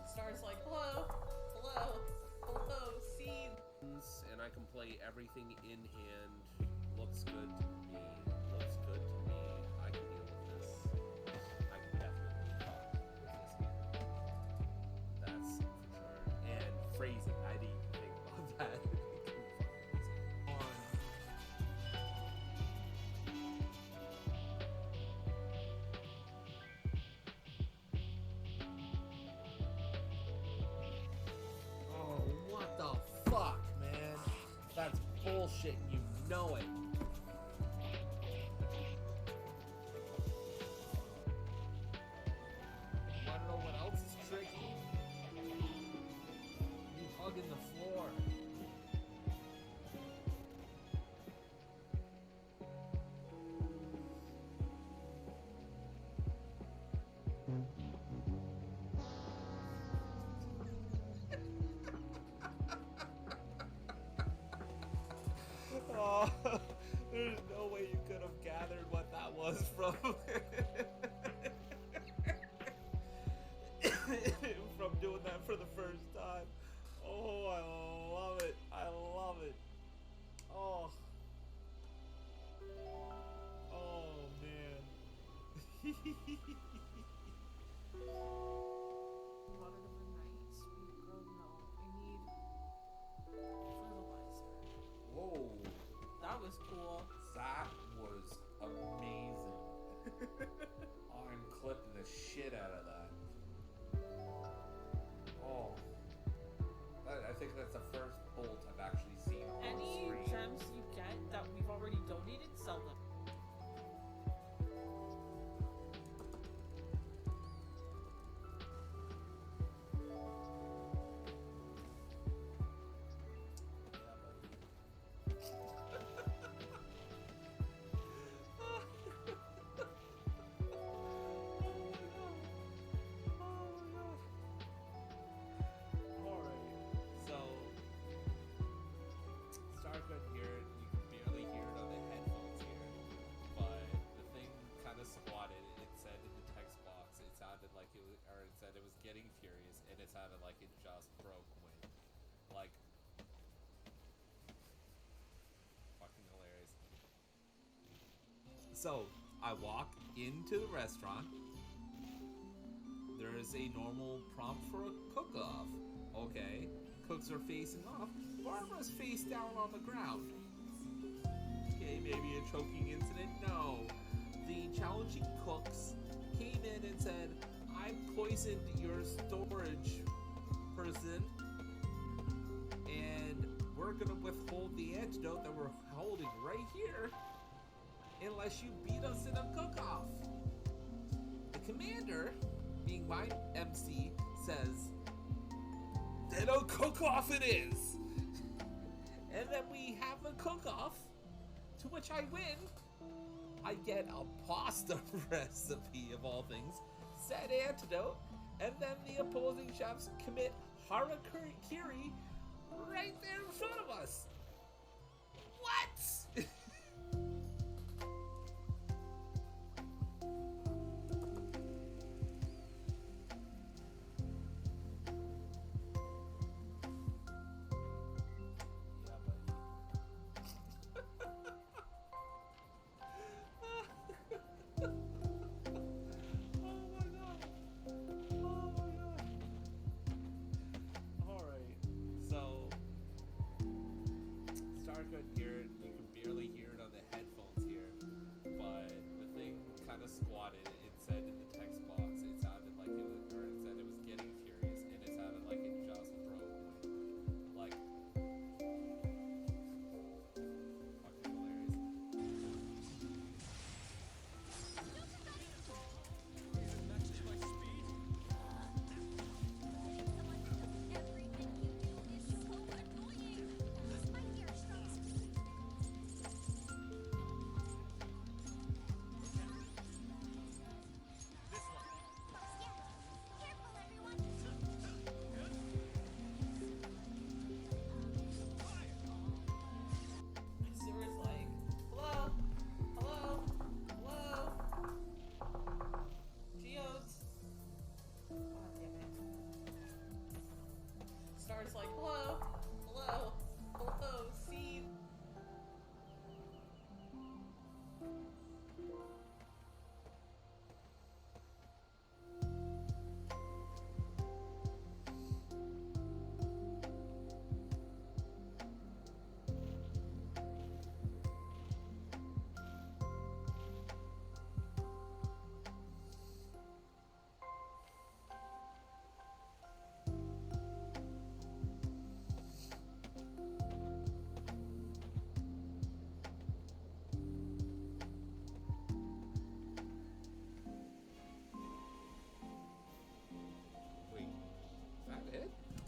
Speaker 2: Star's like, hello, hello, hello, seed.
Speaker 1: And I can play everything in hand. Looks good to me. Looks good to me. I can deal with this. I can definitely talk with this game. That's for sure. And phrasing, I didn't even think about that. Oh, what the fuck, man? That's bullshit and you know it. Wanna know what else is tricky? You hugging the floor. Oh, there's no way you could have gathered what that was from from doing that for the first time. Oh, I love it. I love it. Oh. Oh, man.
Speaker 2: Water overnight, sweet girl, no. I need fertilizer.
Speaker 1: Whoa.
Speaker 2: That was cool.
Speaker 1: think that's the first bolt I've actually seen on
Speaker 2: Any
Speaker 1: screen.
Speaker 2: gems you get that we've already donated, sell them.
Speaker 1: It was getting furious, and it sounded like it just broke wind. Like, fucking hilarious. So, I walk into the restaurant. There is a normal prompt for a cook-off. Okay, cooks are facing off. Barbara's face down on the ground. Okay, maybe a choking incident? No. The challenging cooks came in and said, I poisoned your storage person, and we're gonna withhold the antidote that we're holding right here unless you beat us in a cook-off. The commander, being my MC, says, then a cook-off it is! And then we have a cook-off, to which I win. I get a pasta recipe of all things, said antidote, and then the opposing chefs commit harakiri right there in front of us. What? Squatted, it said in the text box, it sounded like it was, or it said it was getting furious, and it sounded like it just broke wind. Like, fucking hilarious.
Speaker 2: Star's like, hello, hello, hello, see.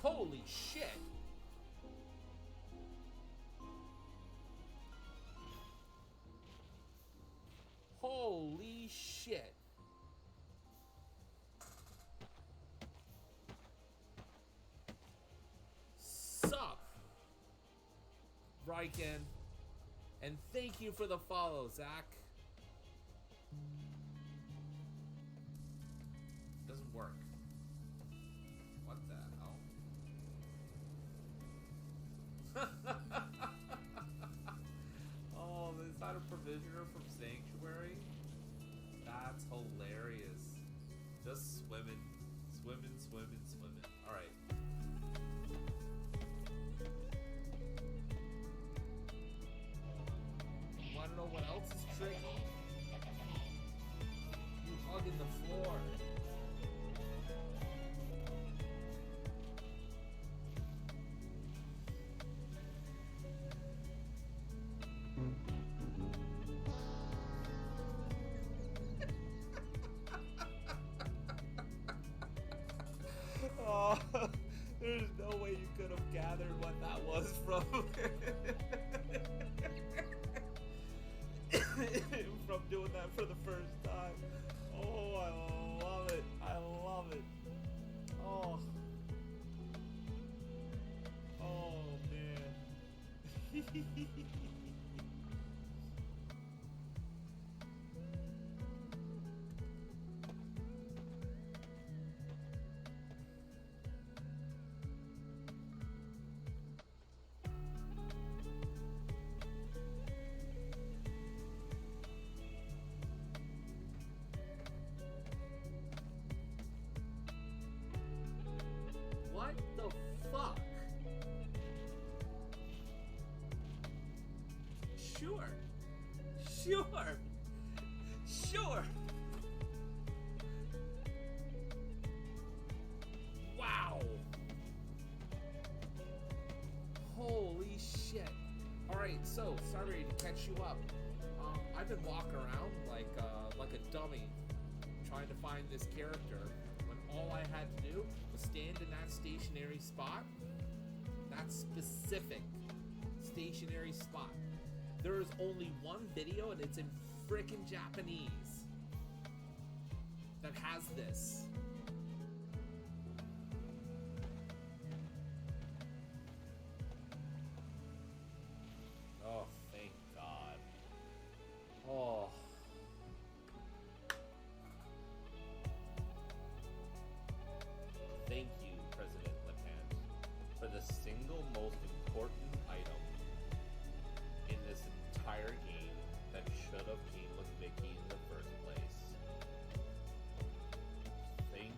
Speaker 2: Holy shit! Holy shit! Sup, Riken? And thank you for the follow, Zach. Doesn't work. What the hell? Oh, is that a provisioner from Sanctuary? That's hilarious. Just swimming. Swimming, swimming, swimming. Alright. Wanna know what else is tricky? You hugging the floor.
Speaker 1: There's no way you could have gathered what that was from from doing that for the first time. Oh, I love it. I love it. Oh. Oh, man. What the fuck? Sure. Wow. Holy shit. Alright, so, sorry to catch you up. I've been walking around like a dummy trying to find this character when all I had to do was stand in that stationary spot. That specific stationary spot. There is only one video and it's in frickin' Japanese that has this. Oh, thank God. Oh. Thank you, President Lepant, for the single most important item in this entire game that should have came with Vicky in the first place. Thank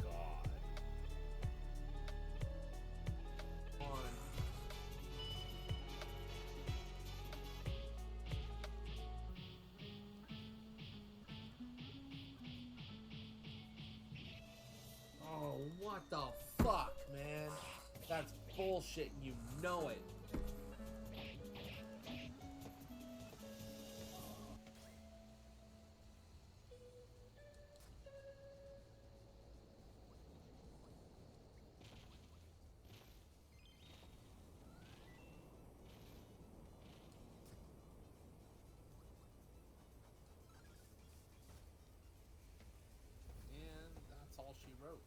Speaker 1: God. On. Oh, what the fuck, man? That's bullshit and you know it. And that's all she wrote.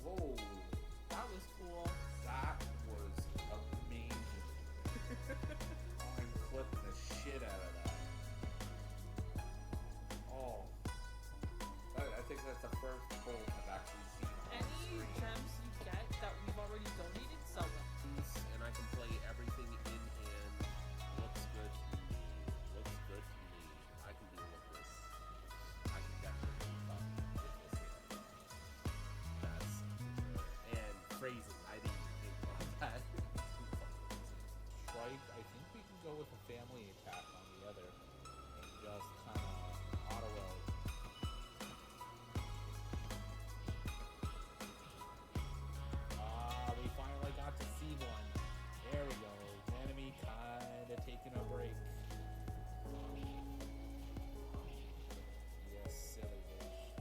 Speaker 1: Whoa, that was cool. That was amazing. I'm clipping the shit out of that. Oh, I think that's the first bolt I've actually seen on
Speaker 6: Any
Speaker 1: screen.
Speaker 6: gems you get that we've already donated, sell them.
Speaker 1: And I can play everything in hand. Looks good to me. Looks good to me. I can deal with this. I can definitely fuck with this hand. That's for sure. And phrasing, I didn't even think about that.
Speaker 5: Strike, I think we can go with a family attack on the other and just kind of auto roll. We finally got to see one. There we go. Enemy kind of taking a break. Yes, silly bitch.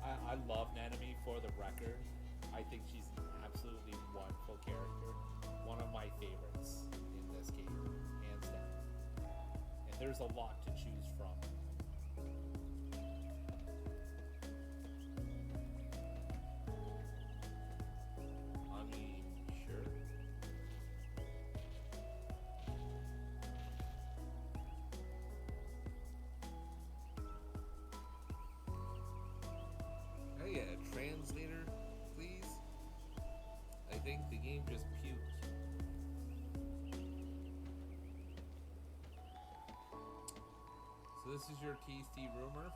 Speaker 5: I love Nanami for the record. I think she's an absolutely wonderful character. One of my favorites in this game, hands down. And there's a lot to choose from. I mean, sure.
Speaker 1: Hey, a translator, please. I think the game just puked. So this is your tasty rumor?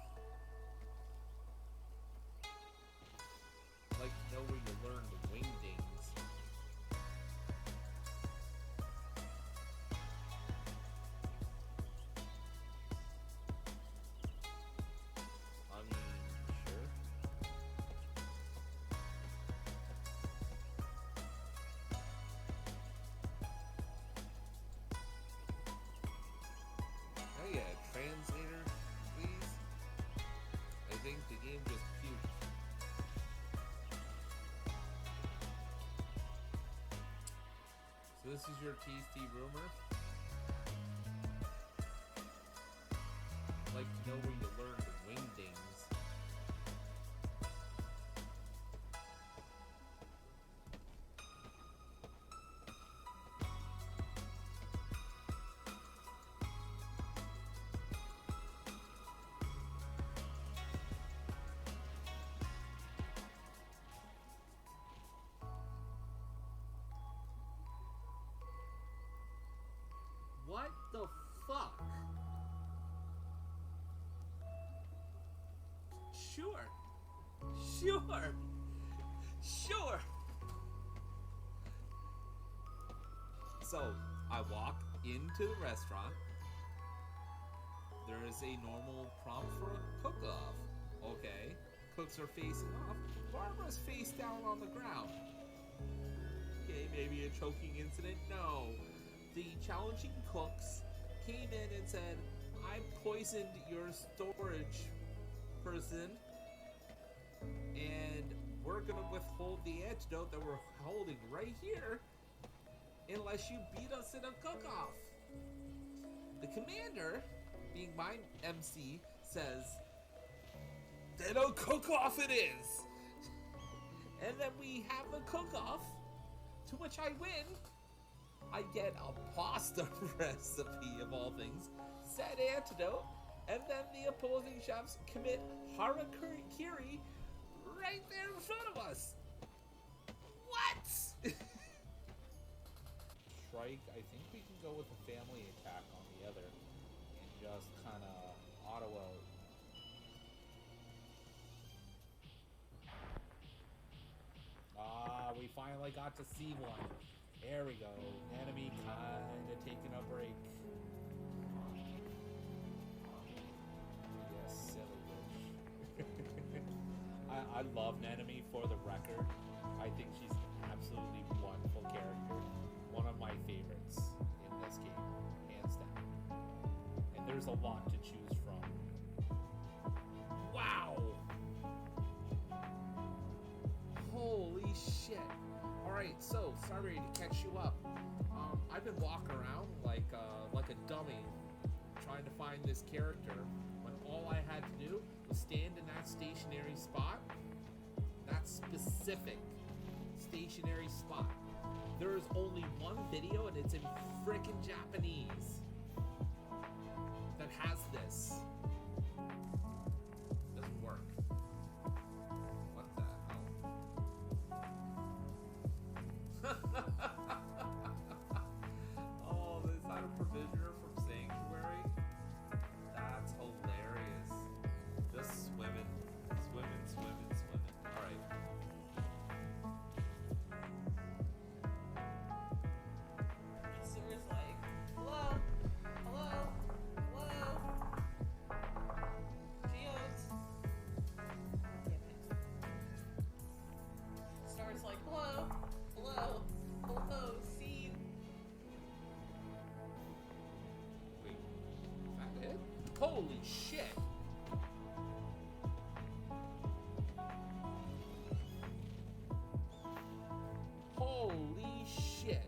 Speaker 1: I'd like to know where you learned wingdings. I mean, sure. So this is your tasty rumor. I'd like to know where you learned wingdings. What the fuck? Sure. So, I walk into the restaurant. There is a normal prompt for a cook-off. Okay. Cooks are facing off. Barbara's face down on the ground. Okay, maybe a choking incident? No. The challenging cooks came in and said, I poisoned your storage person, and we're gonna withhold the antidote that we're holding right here unless you beat us in a cook-off. The commander, being my MC, says, then a cook-off it is! And then we have a cook-off, to which I win. I get a pasta recipe of all things, said antidote, and then the opposing chefs commit harakiri right there in front of us. What?
Speaker 5: Strike, I think we can go with a family attack on the other and just kind of auto out. Ah, we finally got to see one. There we go. Enemy kind of taking a break. Yes, silly bitch. I love Nanami for the record. I think she's an absolutely wonderful character. One of my favorites in this game, hands down. And there's a lot to choose from.
Speaker 1: Wow! Holy shit. Alright, so, sorry to catch you up. I've been walking around like a dummy trying to find this character when all I had to do was stand in that stationary spot. That specific stationary spot. There is only one video and it's in frickin' Japanese that has this. Doesn't work. What the hell?
Speaker 2: Oh, is that a provisioner from Sanctuary? That's hilarious. Just swimming. Alright.
Speaker 6: Sarah's like, hello? Geodes. Damn it. Star's like, hello? Scene.
Speaker 1: Wait, is that it? Holy shit! Holy shit!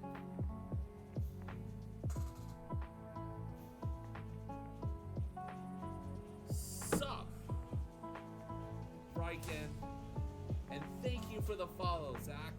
Speaker 1: Sup, Riken, and thank you for the follow, Zach.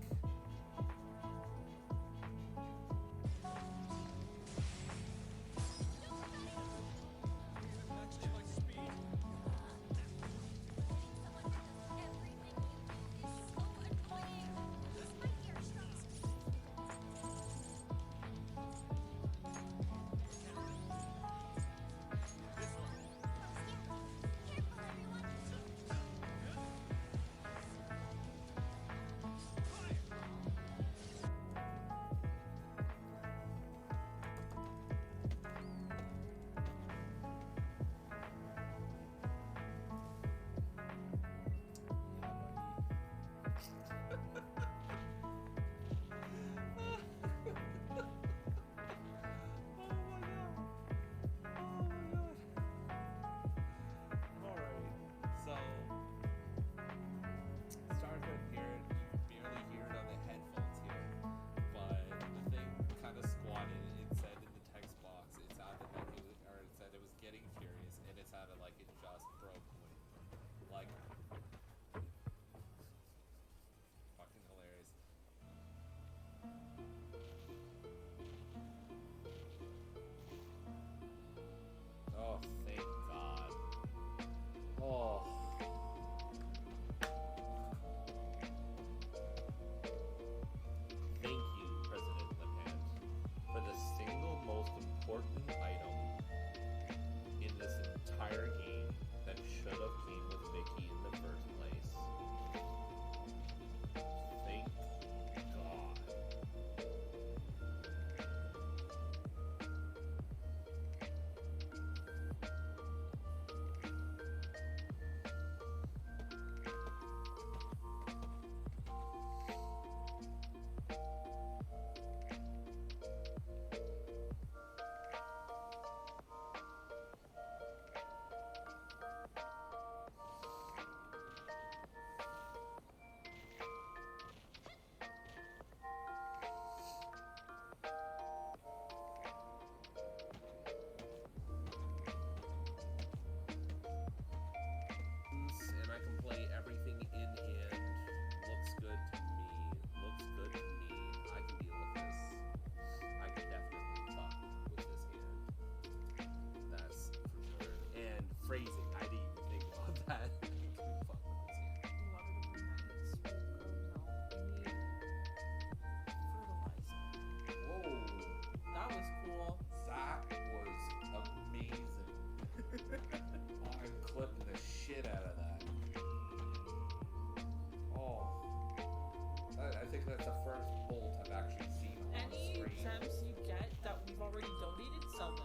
Speaker 6: gems you get that we've already donated, sell them.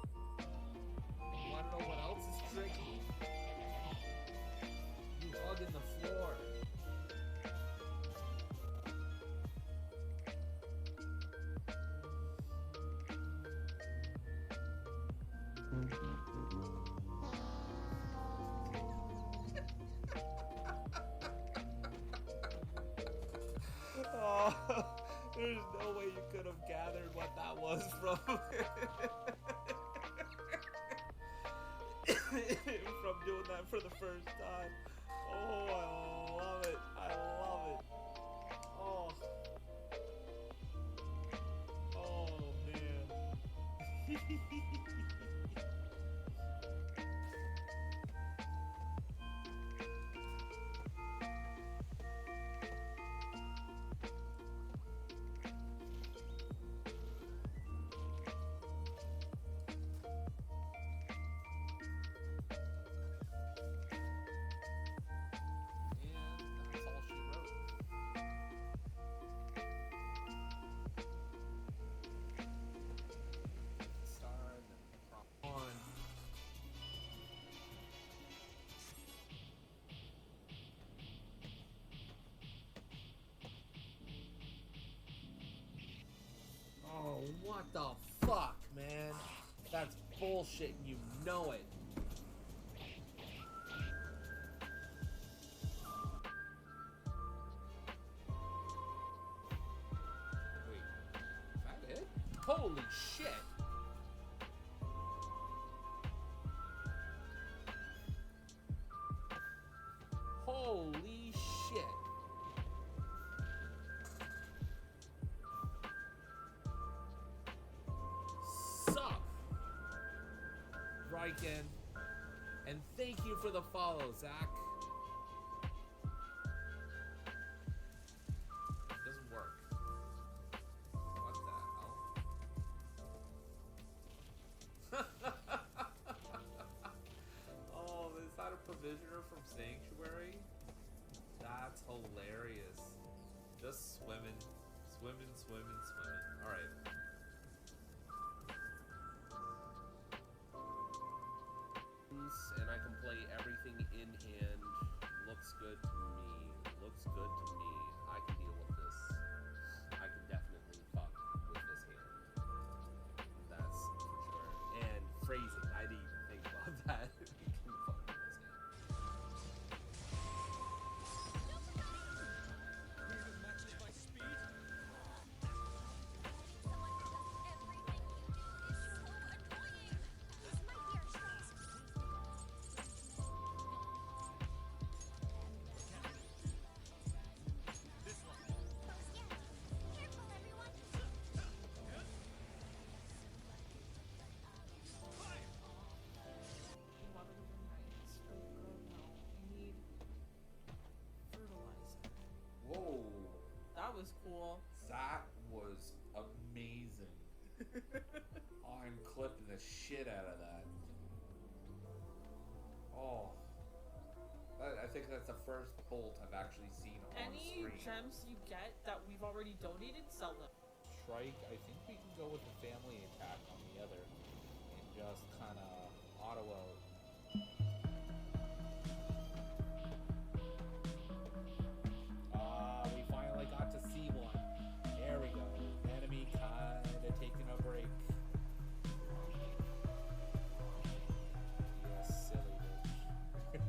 Speaker 1: You wanna know what else is tricky? You hugging the floor. Oh, there's no way you could have gathered what that was from from doing that for the first time. Oh, I love it. I love it. Oh. Oh, man. And that's all she wrote. Star and then prop on. Oh, what the fuck, man? That's bullshit and you know it. Wait, is that it? Holy shit! Holy shit! Sup, Riken, and thank you for the follow, Zach. It doesn't work. What the hell?
Speaker 2: Oh, is that a provisioner from Sanctuary? That's hilarious. Just swimming. Alright.
Speaker 1: And I can play everything in hand. Looks good to me. Looks good to me. I can deal with this. I can definitely fuck with this hand. That's for sure. And phrasing, I didn't even think about that. You can fuck with this hand.
Speaker 2: Whoa.
Speaker 6: That was cool.
Speaker 2: That was amazing. I'm clipping the shit out of that. Oh. I think that's the first bolt I've actually seen on
Speaker 6: Any
Speaker 2: screen.
Speaker 6: gems you get that we've already donated, sell them.
Speaker 1: Strike, I think we can go with the family attack on the other and just kind of auto out. We finally got to see one. There we go. Enemy kind of taking a break. Yes, silly bitch.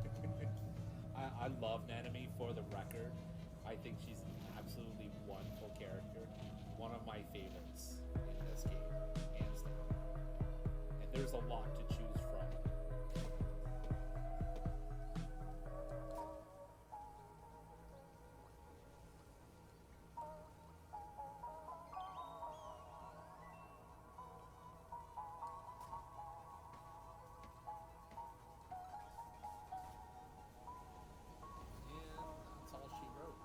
Speaker 1: I love Nanami for the record. I think she's an absolutely wonderful character. One of my favorites in this game, hands down. And there's a lot to choose from. And that's all she wrote.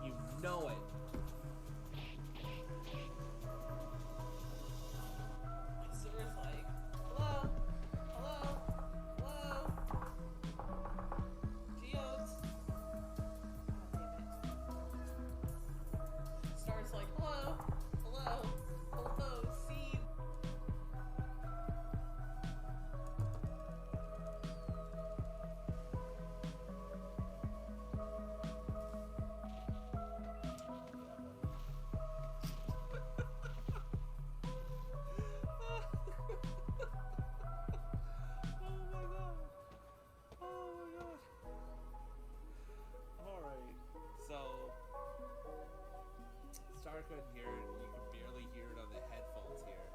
Speaker 1: You know it.
Speaker 6: Sarah's like, hello? Hello? Hello? Geodes? God damn it. Star's like, hello? Hello? Hello? Seed?
Speaker 1: Alright, so Star couldn't hear it, you can barely hear it on the headphones here,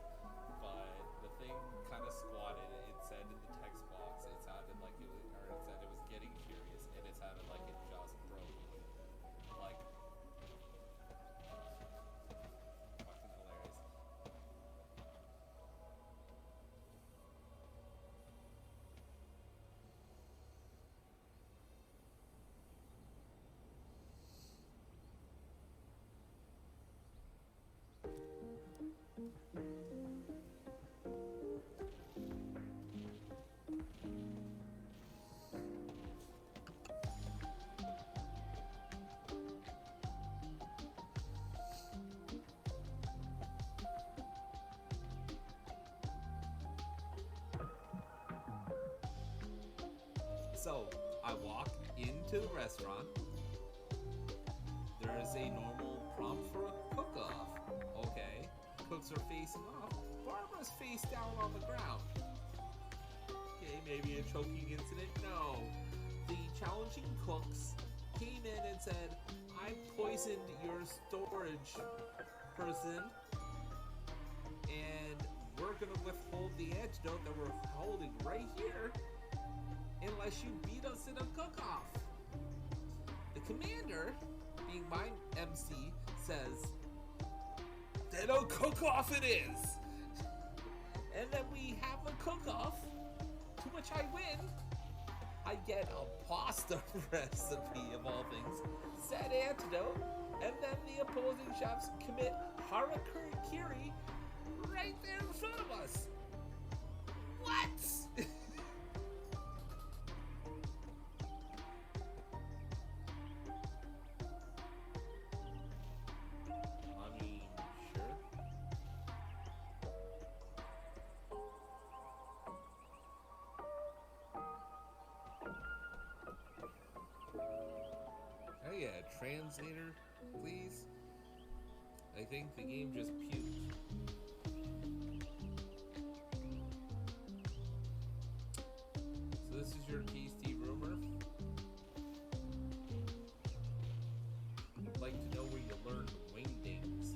Speaker 1: but the thing kind of squatted. It said in the text box, it sounded like it was, or it said it was getting curious, and it sounded like it just broke. Like, fucking hilarious. So, I walk into the restaurant. There is a normal prompt for a cook-off. Okay, cooks are facing off. Barbara's face down on the ground. Okay, maybe a choking incident? No. The challenging cooks came in and said, I poisoned your storage person, and we're gonna withhold the antidote that we're holding right here unless you beat us in a cook-off. The commander, being my MC, says, then a cook-off it is! And then we have a cook-off, to which I win. I get a pasta recipe of all things, said antidote, and then the opposing chefs commit harakiri right there in front of us. What? I mean, sure. Oh yeah, translator, please. I think the game just puked. So this is your tasty rumor? I'd like to know where you learned wingdings.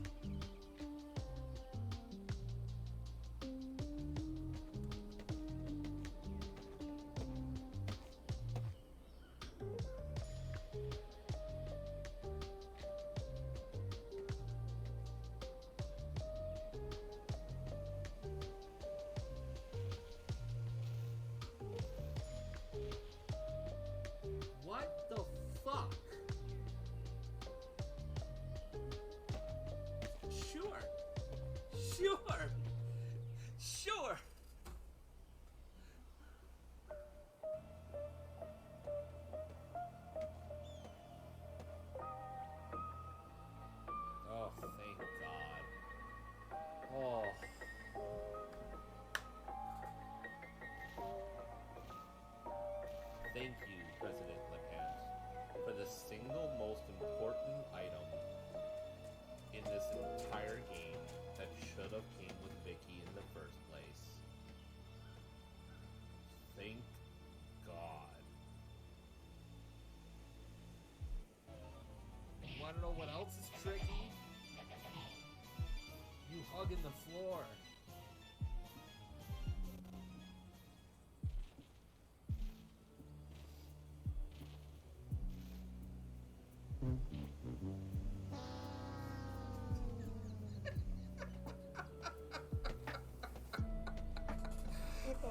Speaker 1: What the fuck? Sure. Sure. Sure. Oh, thank God. Oh. Thank you, President LePant, for the single most important item in this entire game that should have came with Vicky in the first place. Thank God. You wanna know what else is tricky? You hugging the floor.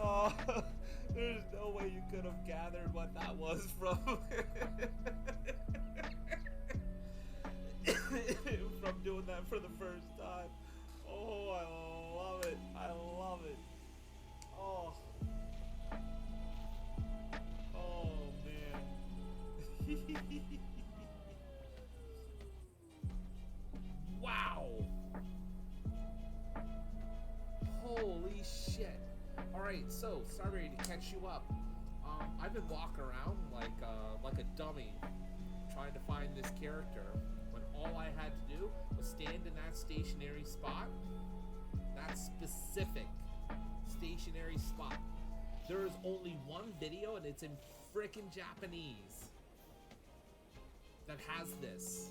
Speaker 1: Oh, there's no way you could have gathered what that was from. that for the first time. Oh, I love it. I love it. Oh. Oh, man. Wow. Holy shit. Alright, so, sorry to catch you up. I've been walking around like a dummy trying to find this character when all I had to do was stand in that stationary spot. That specific stationary spot. There is only one video and it's in frickin' Japanese that has this.